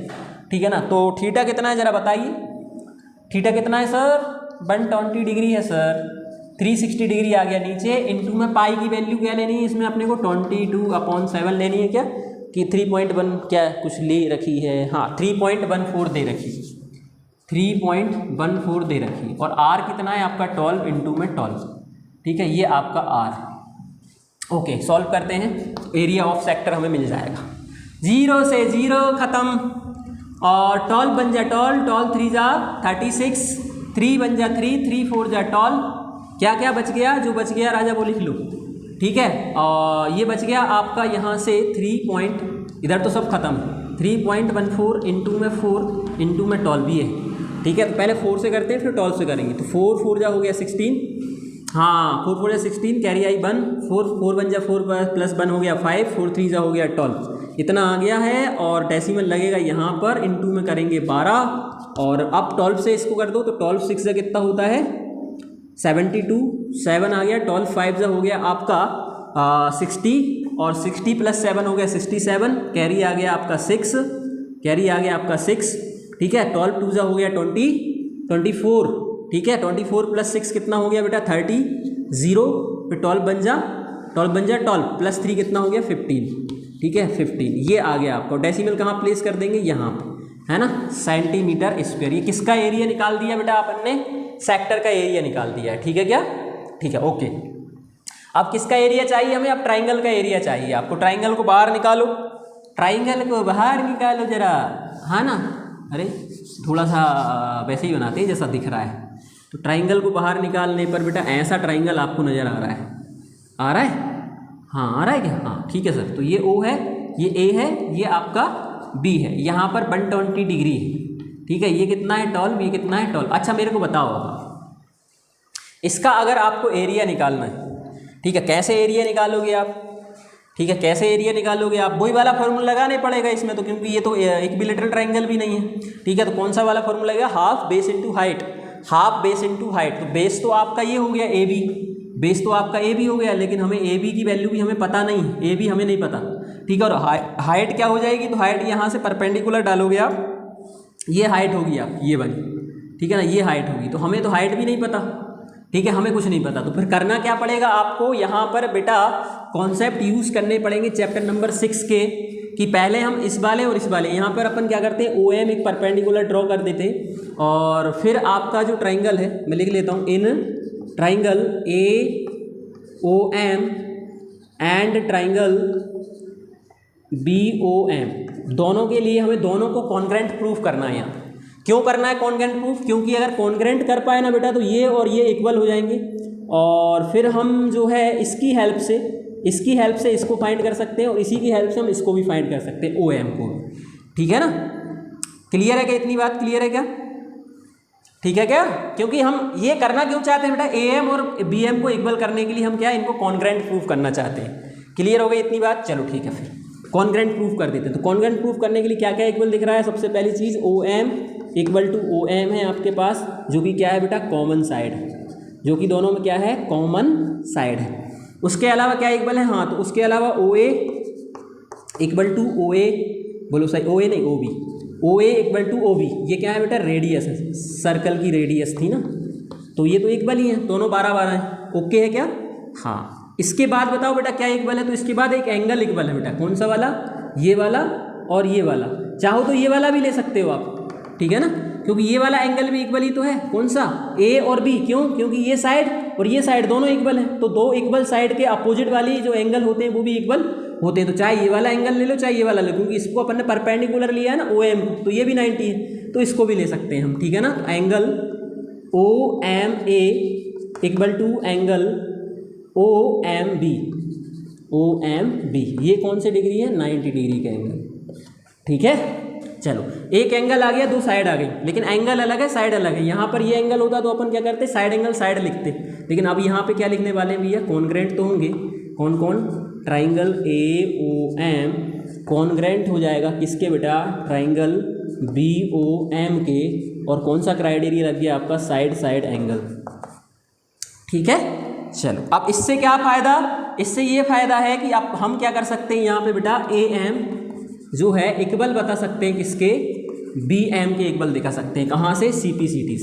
ठीक है ना। तो थीटा कितना है ज़रा बताइए, थीटा कितना है सर, 120 डिग्री है सर, 360 डिग्री आ गया नीचे, इनटू में पाई की वैल्यू क्या लेनी है इसमें अपने को 22/7 लेनी है क्या, कि 3.1 क्या कुछ ले रखी है, हाँ 3.14 दे रखी, 3.14 दे रखी, और आर कितना है आपका 12 इंटू में 12, ठीक है, ये आपका आर। ओके, सॉल्व करते हैं, एरिया ऑफ सेक्टर हमें मिल जाएगा। 0 से 0 ख़त्म, और 12 बन जा 12, 12 3 जा 36, 3 बन जा 3, 3 4 जा 12, क्या क्या बच गया, जो बच गया राजा वो लिख लो, ठीक है। और ये बच गया आपका यहाँ से 3 इधर तो सब खत्म, 3.14 इंटू में 4 इंटू में 12 भी है, ठीक है। तो पहले 4 से करते हैं फिर 12 से करेंगे, तो 4 4 जा हो गया 16, हाँ 4 4 जा 16, कैरी आई 1, 4 बन जा 4 प्लस 1 हो गया 5, 4 3 जा हो गया 12, इतना आ गया है। और डेसिमल लगेगा यहाँ पर, इंटू में करेंगे 12, और अब 12 से इसको कर दो तो 12 6 जा कितना होता है 72, 7 आ गया, 12 5 जा हो गया आपका 60, और 60 प्लस 7 हो गया 67, कैरी आ गया आपका 6, कैरी आ गया आपका 6, ठीक है। 12 2 जा हो गया 24, ठीक है। 24 प्लस 6 कितना हो गया बेटा 30, 0 फिर 12 बन जा 12 प्लस 3 कितना हो गया 15, ठीक है 15, ये आ गया आपका। डेसिमल कहाँ प्लेस कर देंगे, यहाँ पे है ना, सेंटीमीटर स्क्वायर। ये किसका एरिया निकाल दिया बेटा अपन ने, सेक्टर का एरिया निकाल दिया है, ठीक है क्या, ठीक है ओके। अब किसका एरिया चाहिए हमें, अब ट्राइंगल का एरिया चाहिए आपको। ट्राइंगल को बाहर निकालो, ट्राइंगल को बाहर निकालो जरा, है ना, अरे थोड़ा सा वैसे ही बनाते हैं जैसा दिख रहा है। तो ट्राइंगल को बाहर निकालने पर बेटा ऐसा ट्राइंगल आपको नज़र आ रहा है, आ रहा है, हाँ आ रहा है क्या, हाँ ठीक है सर। तो ये O है, ये A है, ये आपका B है, यहाँ पर 120 डिग्री है, ठीक है। ये कितना है 12, ये कितना है 12। अच्छा मेरे को बताओ इसका अगर आपको एरिया निकालना है, ठीक है, कैसे एरिया निकालोगे आप, ठीक है, कैसे एरिया निकालोगे आप, वही वाला फॉर्मूला लगाने पड़ेगा इसमें तो, क्योंकि ये तो इक्विलैटरल ट्राइंगल भी नहीं है, ठीक है। तो कौन सा वाला फॉर्मूला लगेगा, half base into height, half base into height. तो बेस तो आपका ये हो गया AB, बेस तो आपका AB हो गया, लेकिन हमें AB की वैल्यू भी हमें पता नहीं, AB हमें नहीं पता, ठीक है। और हाइट क्या हो जाएगी, तो हाइट यहाँ से परपेंडिकुलर डालोगे आप, ये हाइट होगी आप ये वाली, ठीक है ना, ये हाइट होगी। तो हमें तो हाइट भी नहीं पता, ठीक है, हमें कुछ नहीं पता। तो फिर करना क्या पड़ेगा आपको, यहाँ पर बेटा कॉन्सेप्ट यूज़ करने पड़ेंगे चैप्टर नंबर 6 के, कि पहले हम इस वाले और इस वाले, यहाँ पर अपन क्या करते हैं OM एक परपेंडिकुलर ड्रॉ कर देते हैं, और फिर आपका जो ट्राइंगल है मैं लिख लेता हूँ, in triangle AOM and triangle BOM, दोनों के लिए हमें दोनों को कॉन्ग्रेंट प्रूफ करना है। यहाँ क्यों करना है कॉन्ग्रेंट प्रूफ, क्योंकि अगर कॉन्ग्रेंट कर पाए ना बेटा तो ये और ये इक्वल हो जाएंगे, और फिर हम जो है इसकी हेल्प से इसको फाइंड कर सकते हैं, और इसी की हेल्प से हम इसको भी फाइंड कर सकते हैं OM को, ठीक है ना। क्लियर है क्या, इतनी बात क्लियर है क्या, ठीक है क्या। क्योंकि हम ये करना क्यों चाहते हैं बेटा, AM और BM को इक्वल करने के लिए हम क्या इनको कॉन्ग्रेंट प्रूफ करना चाहते हैं। क्लियर हो गई इतनी बात, चलो ठीक है, फिर कॉन्ग्रेंट प्रूफ कर देते हैं। तो कॉन्ग्रेंट प्रूफ करने के लिए क्या क्या इक्वल दिख रहा है, सबसे पहली चीज़ OM इक्वल टू OM है आपके पास, जो कि क्या है बेटा कॉमन साइड है, जो कि दोनों में क्या है कॉमन साइड है। उसके अलावा क्या इक्वल है, हाँ तो उसके अलावा OA इक्वल टू OA, बोलो सही, OA नहीं OB, OA equal to OB, ये क्या है बेटा रेडियस है, सर्कल की रेडियस थी ना, तो ये तो इक्वल ही है, दोनों 12 12 हैं, ओके है क्या, हाँ। इसके बाद बताओ बेटा क्या इक्वल है, तो इसके बाद एक एंगल इक्वल है बेटा, कौन सा वाला, ये वाला और ये वाला, चाहो तो ये वाला भी ले सकते हो आप, ठीक है ना, क्योंकि ये वाला एंगल भी इक्वल ही तो है, कौन सा A और B, क्यों, क्योंकि ये साइड और ये साइड दोनों इक्वल हैं, तो दो इक्वल साइड के अपोजिट वाली जो एंगल होते हैं वो भी इक्वल होते हैं। तो चाहे ये वाला एंगल ले लो चाहे ये वाला ले लो, क्योंकि इसको अपन ने परपेंडिकुलर लिया है ना OM, तो ये भी 90 है, तो इसको भी ले सकते हैं हम, ठीक है ना। Angle OMA equal to angle OMB, ये कौन सी डिग्री है, 90 डिग्री का एंगल, ठीक है। चलो एक एंगल आ गया, दो साइड आ गई, लेकिन एंगल अलग है साइड अलग है। यहाँ पर ये एंगल होता तो अपन क्या करते, साइड एंगल साइड लिखते, लेकिन अब यहाँ पे क्या लिखने वाले हैं भैया, कॉन्ग्रेंट तो होंगे, कौन कौन, ट्राइंगल AOM कॉन्ग्रेंट हो जाएगा किसके बेटा, ट्राइंगल BOM के, और कौन सा क्राइटेरिया लग गया आपका, साइड साइड एंगल, ठीक है। चलो अब इससे क्या फ़ायदा, इससे ये फ़ायदा है कि अब हम क्या कर सकते हैं यहाँ पे बेटा AM जो है इक्वल बता सकते हैं किसके, BM के इक्वल दिखा सकते हैं, कहाँ से, CPCT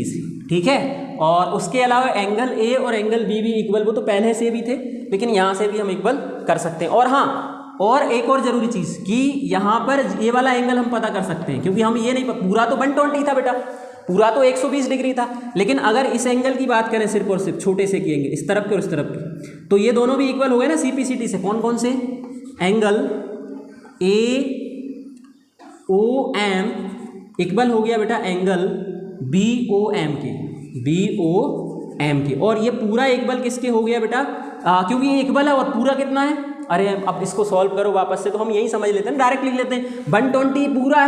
से, ठीक है। और उसके अलावा एंगल A और एंगल B भी इक्वल, वो तो पहले से भी थे, लेकिन यहाँ से भी हम इक्वल कर सकते हैं। और हाँ और एक और ज़रूरी चीज़ कि यहाँ पर ये वाला एंगल हम पता कर सकते हैं, क्योंकि हम ये नहीं, पूरा तो 120 था बेटा, पूरा तो 120 डिग्री था, लेकिन अगर इस एंगल की बात करें सिर्फ और सिर्फ छोटे से किएंगे, इस तरफ के और इस तरफ के, तो ये दोनों भी इक्वल हो गए ना CPCT से। कौन कौन से? एंगल AOM इक्वल हो गया बेटा एंगल BOM के, और ये पूरा इक्वल किसके हो गया बेटा? क्योंकि ये इक्वल है और पूरा कितना है? अरे अब इसको सॉल्व करो वापस से, तो हम यही समझ लेते हैं, डायरेक्ट लिख लेते हैं। 120 पूरा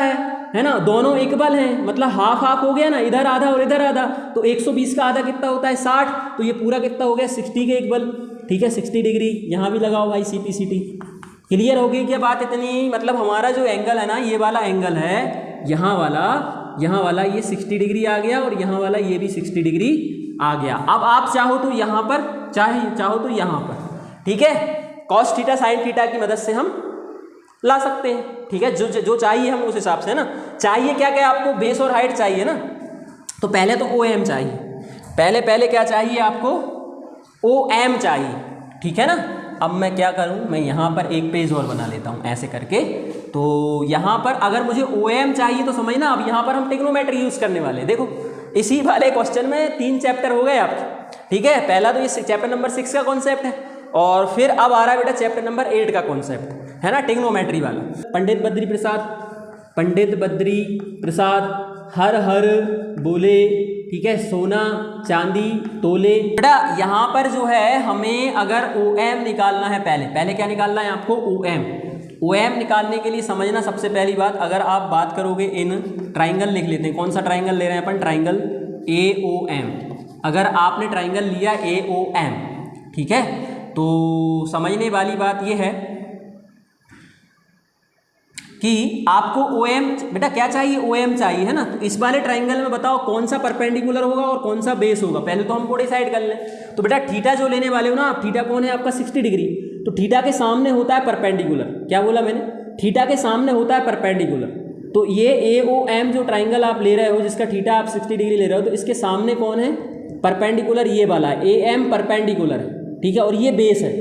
है ना, दोनों इक्वल हैं, मतलब हाफ हाफ हो गया ना, इधर आधा और इधर आधा, तो 120 का आधा कितना होता है? 60, तो ये पूरा कितना हो गया? 60 के इक्वल। ठीक है, 60 डिग्री यहाँ भी लगाओ भाई CPCT। क्लियर हो गई क्या बात इतनी? मतलब हमारा जो एंगल है ना, ये वाला एंगल है, यहाँ वाला ये 60 डिग्री आ गया, और यहाँ वाला ये भी 60 डिग्री आ गया। अब आप चाहो तो यहाँ पर, चाहो तो यहाँ पर, ठीक है, कॉस थीटा साइन थीटा की मदद से हम ला सकते हैं। ठीक है, जो चाहिए हम उस हिसाब से, है ना। चाहिए क्या क्या आपको? बेस और हाइट चाहिए ना, तो पहले तो OM चाहिए, पहले क्या चाहिए आपको? OM चाहिए। ठीक है ना। अब मैं क्या करूं, मैं यहाँ पर एक पेज और बना लेता हूँ ऐसे करके। तो यहाँ पर अगर मुझे OM चाहिए तो समझना, अब यहाँ पर हम ट्रिग्नोमेट्री यूज़ करने वाले हैं। देखो इसी वाले क्वेश्चन में 3 चैप्टर हो गए आपके। ठीक है, पहला तो ये चैप्टर नंबर 6 का कॉन्सेप्ट है, और फिर अब आ रहा है बेटा चैप्टर नंबर 8 का कॉन्सेप्ट, है ना, ट्रिग्नोमेट्री वाला। पंडित बद्री प्रसाद हर हर बोले, ठीक है, सोना चांदी तोले। बेटा यहाँ पर जो है हमें अगर OM निकालना है, पहले क्या निकालना है आपको? OM निकालने के लिए समझना, सबसे पहली बात, अगर आप बात करोगे इन ट्राइंगल लिख लेते हैं। कौन सा ट्राइंगल ले रहे हैं अपन? Triangle AOM। अगर आपने ट्राइंगल लिया AOM, ठीक है, तो समझने वाली बात यह है कि आपको OM बेटा क्या चाहिए? OM चाहिए, है ना। तो इस वाले ट्राइंगल में बताओ कौन सा परपेंडिकुलर होगा और कौन सा बेस होगा? पहले तो हमको डिसाइड कर लें। तो बेटा थीटा जो लेने वाले हो ना आप, थीटा कौन है आपका? 60 डिग्री। तो थीटा के सामने होता है परपेंडिकुलर। क्या बोला मैंने? थीटा के सामने होता है परपेंडिकुलर। तो ये AOM जो ट्राइंगल आप ले रहे हो, जिसका थीटा आप 60 डिग्री ले रहे हो, तो इसके सामने कौन है? परपेंडिकुलर ये वाला है, AM परपेंडिकुलर है। ठीक है, और ये बेस है।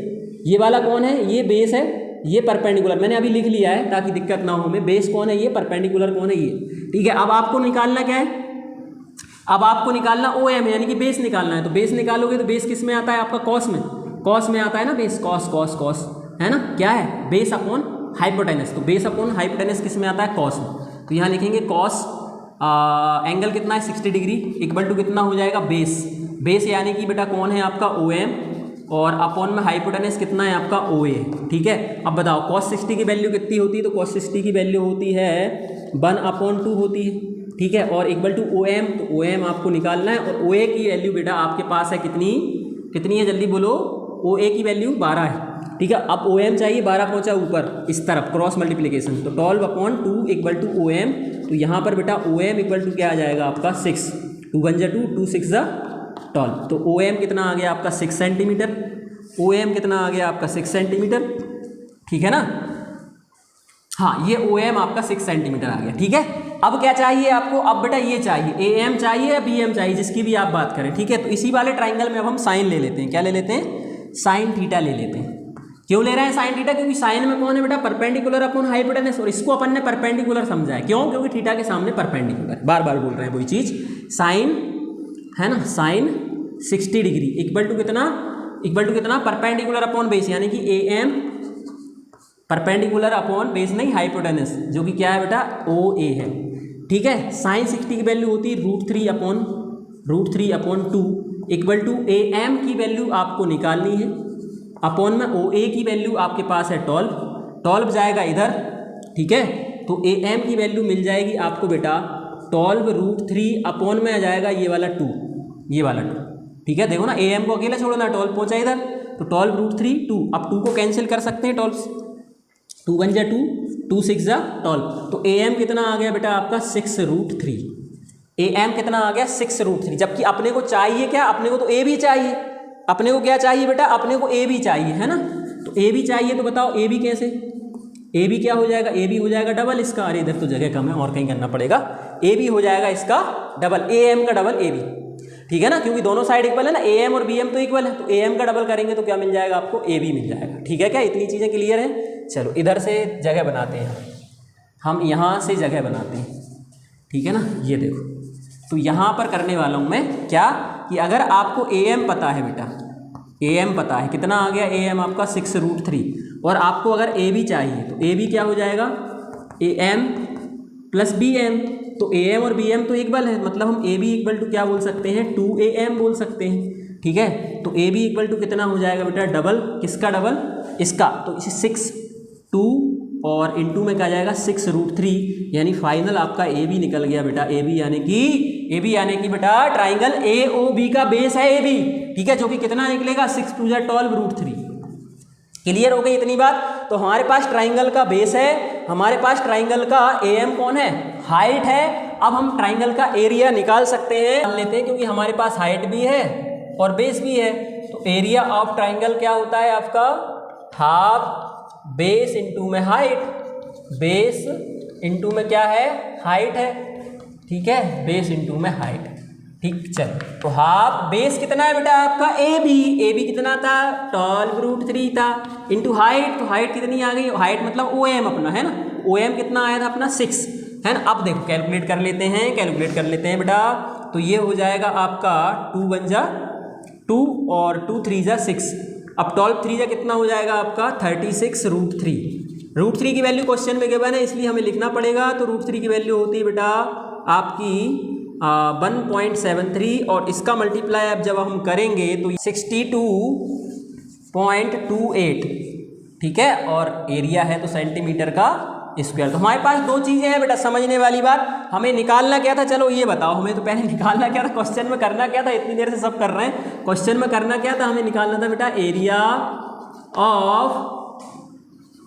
ये वाला कौन है? ये बेस है, ये परपेंडिकुलर मैंने अभी लिख लिया है ताकि दिक्कत ना हो हमें। बेस कौन है? ये। परपेंडिकुलर कौन है? ये। ठीक है, अब आपको निकालना क्या है? अब आपको निकालना OM यानी कि बेस निकालना है। तो बेस निकालोगे तो बेस किस में आता है आपका? कॉस में। कॉस में आता है ना बेस, कॉस कॉस कॉस, है ना। क्या है? Base upon hypotenuse. तो बेस अपॉन हाइपोटेनस किस में आता है? कॉस में। तो यहाँ लिखेंगे कॉस एंगल कितना है? 60 डिग्री इक्वल टू कितना हो जाएगा? बेस यानी कि बेटा कौन है आपका? OM, और अपॉन में हाइपोटेनस कितना है आपका? OA। ठीक है, अब बताओ cos 60 की वैल्यू कितनी होती है? तो cos 60 की वैल्यू होती है 1/2 होती है। ठीक है, और इक्वल टू OM, तो OM आपको निकालना है, और OA की वैल्यू बेटा आपके पास है कितनी है? जल्दी बोलो। OA की वैल्यू 12 है। ठीक है, अब OM चाहिए, 12 पहुंचा ऊपर इस तरफ, क्रॉस मल्टीप्लिकेशन, तो 12/2 इक्वल टू OM। तो यहाँ पर बेटा OM इक्वल टू क्या आ जाएगा आपका? 6। 2 1 2, 2 6 12। तो OM कितना आ गया आपका? 6 सेंटीमीटर। OM कितना आ गया आपका? 6 सेंटीमीटर। ठीक है ना। हाँ, ये OM आपका 6 सेंटीमीटर आ गया। ठीक है, अब क्या चाहिए आपको? अब बेटा ये चाहिए, AM चाहिए या BM चाहिए, जिसकी भी आप बात करें। ठीक है, तो इसी वाले ट्राइंगल में अब हम साइन ले लेते हैं। क्या ले लेते हैं? साइन थीटा ले लेते हैं। क्यों ले रहे हैं साइन थीटा? क्योंकि साइन में कौन है बेटा? परपेंडिकुलर अपॉन हाइपोटेनस, और इसको अपन ने परपेंडिकुलर समझा है। क्यों? क्योंकि थीटा के सामने परपेंडिकुलर। बार बार बोल रहे हैं वही चीज। साइन, है ना, साइन 60 डिग्री इक्वल टू कितना? परपेंडिकुलर अपॉन बेस, यानी कि AM परपेंडिकुलर अपॉन बेस नहीं, हाइपोटेनस, जो कि क्या है बेटा? OA है। ठीक है, साइन 60 की वैल्यू होती है √3/2 इक्वल टू AM की वैल्यू आपको निकालनी है, अपॉन में OA की वैल्यू आपके पास है 12 जाएगा इधर। ठीक है, तो AM की वैल्यू मिल जाएगी आपको बेटा 12√3 अपॉन में आ जाएगा ये वाला 2। ठीक है, देखो ना, AM को अकेला छोड़ना, 12 पहुंचा इधर, तो 12√3 2। अब 2 को कैंसिल कर सकते हैं 12 से, 2 1 2, 2 6 12। तो AM कितना आ गया बेटा आपका? 6√3। AM कितना आ गया? 6√3। जबकि अपने को चाहिए क्या? अपने को तो AB चाहिए। अपने को क्या चाहिए बेटा? अपने को AB चाहिए, है ना। तो AB चाहिए, तो बताओ AB कैसे? AB क्या हो जाएगा? AB हो जाएगा डबल इसका। अरे इधर तो जगह कम है, और कहीं करना पड़ेगा। AB हो जाएगा इसका डबल, AM का डबल AB। ठीक है ना, क्योंकि दोनों साइड इक्वल है ना, AM और BM तो इक्वल है, तो AM का डबल करेंगे तो क्या मिल जाएगा आपको? AB मिल जाएगा। ठीक है, क्या इतनी चीज़ें क्लियर हैं? चलो इधर से जगह बनाते हैं, हम यहाँ से जगह बनाते हैं, ठीक है ना। ये देखो, तो यहाँ पर करने वाला हूँ मैं क्या कि अगर आपको AM पता है बेटा, AM पता है, कितना आ गया AM आपका 6√3, और आपको अगर AB चाहिए तो AB क्या हो जाएगा, AM प्लस BM। तो AM और BM तो इक्वल है, मतलब हम AB इक्वल टू क्या बोल सकते हैं, 2AM बोल सकते हैं, ठीक है। तो AB इक्वल टू कितना हो जाएगा बेटा, डबल, किसका डबल, इसका, तो इसे 6 2 और इंटू में क्या जाएगा 6√3, यानी फाइनल आपका AB निकल गया बेटा। AB यानी कि बेटा ट्राइंगल AOB का बेस है AB, ठीक है, जो कि कितना निकलेगा 6 2 12√3। क्लियर हो गई इतनी बात। तो हमारे पास ट्राइंगल का बेस है, हमारे पास ट्राइंगल का AM कौन है, हाइट है। अब हम ट्राइंगल का एरिया निकाल सकते हैं, मान लेते हैं, क्योंकि हमारे पास हाइट भी है और बेस भी है। तो एरिया ऑफ ट्राइंगल क्या होता है आपका, हाफ बेस इंटू में हाइट, बेस इंटू में क्या है, हाइट है, ठीक है, बेस इंटू में हाइट, ठीक। चलो, तो हाफ बेस कितना है बेटा आपका AB कितना था, 12√3 था, इंटू हाइट, तो हाइट कितनी आ गई, हाइट मतलब OM अपना है ना, OM कितना आया था अपना 6 है ना। अब देखो कैलकुलेट कर लेते हैं बेटा। तो ये हो जाएगा आपका 2 1 जा 2 और 2 3 जा 6। अब 12 3 जा कितना हो जाएगा आपका 36√3। √3 की वैल्यू क्वेश्चन में गिवन है, इसलिए हमें लिखना पड़ेगा। तो √3 की वैल्यू होती है बेटा आपकी 1.73, और इसका मल्टीप्लाई अब जब हम करेंगे तो 62.28, ठीक है, और एरिया है तो सेंटीमीटर का स्क्वायर। तो हमारे पास दो चीज़ें हैं बेटा, समझने वाली बात। हमें निकालना क्या था, चलो ये बताओ, हमें तो पहले निकालना क्या था, क्वेश्चन में करना क्या था, इतनी देर से सब कर रहे हैं। क्वेश्चन में करना क्या था, हमें निकालना था बेटा एरिया ऑफ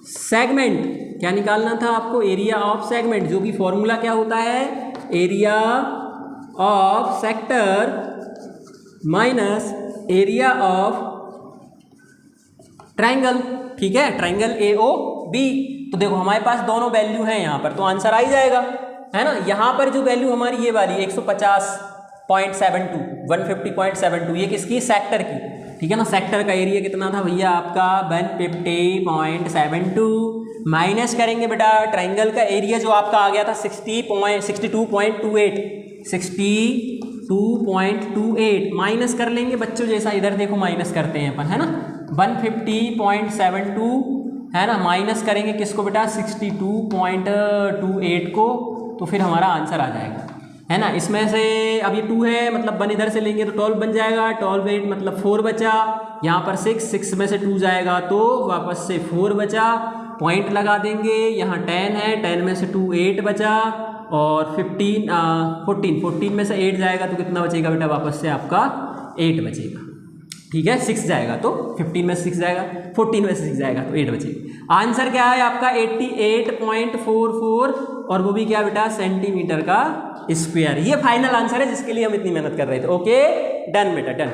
सेगमेंट। क्या निकालना था आपको, एरिया ऑफ सेगमेंट, जो कि फॉर्मूला क्या होता है, area of sector minus area of triangle, ठीक है, ट्राइंगल AOB। तो देखो हमारे पास दोनों वैल्यू हैं यहाँ पर, तो आंसर आ ही जाएगा, है ना। यहाँ पर जो वैल्यू हमारी ये वाली 150.72 150.72, ये किसकी, सेक्टर की, ठीक है ना। सेक्टर का एरिया कितना था भैया आपका 150.72, माइनस करेंगे बेटा ट्राइंगल का एरिया जो आपका आ गया था 62.28, माइनस कर लेंगे बच्चों, जैसा इधर देखो माइनस करते हैं अपन, है ना। 150.72 है ना, माइनस करेंगे किसको बेटा 62.28 को, तो फिर हमारा आंसर आ जाएगा, है ना। इसमें से अब ये 2 है, मतलब 1 इधर से लेंगे तो 12 बन जाएगा, 12 8 मतलब 4 बचा, यहाँ पर 6 में से 2 जाएगा तो वापस से 4 बचा, पॉइंट लगा देंगे, यहाँ 10 है, 10 में से 2 8 बचा, और 14 में से 8 जाएगा तो कितना बचेगा बेटा, वापस से आपका 8 बचेगा, ठीक है। 6 जाएगा तो 15 में से 6 जाएगा, 14 में से 6 जाएगा तो 8 बचेगा। आंसर क्या है आपका 88.44, और वो भी क्या बेटा सेंटीमीटर का स्क्वायर। ये फाइनल आंसर है जिसके लिए हम इतनी मेहनत कर रहे थे। ओके, डन बेटा, डन।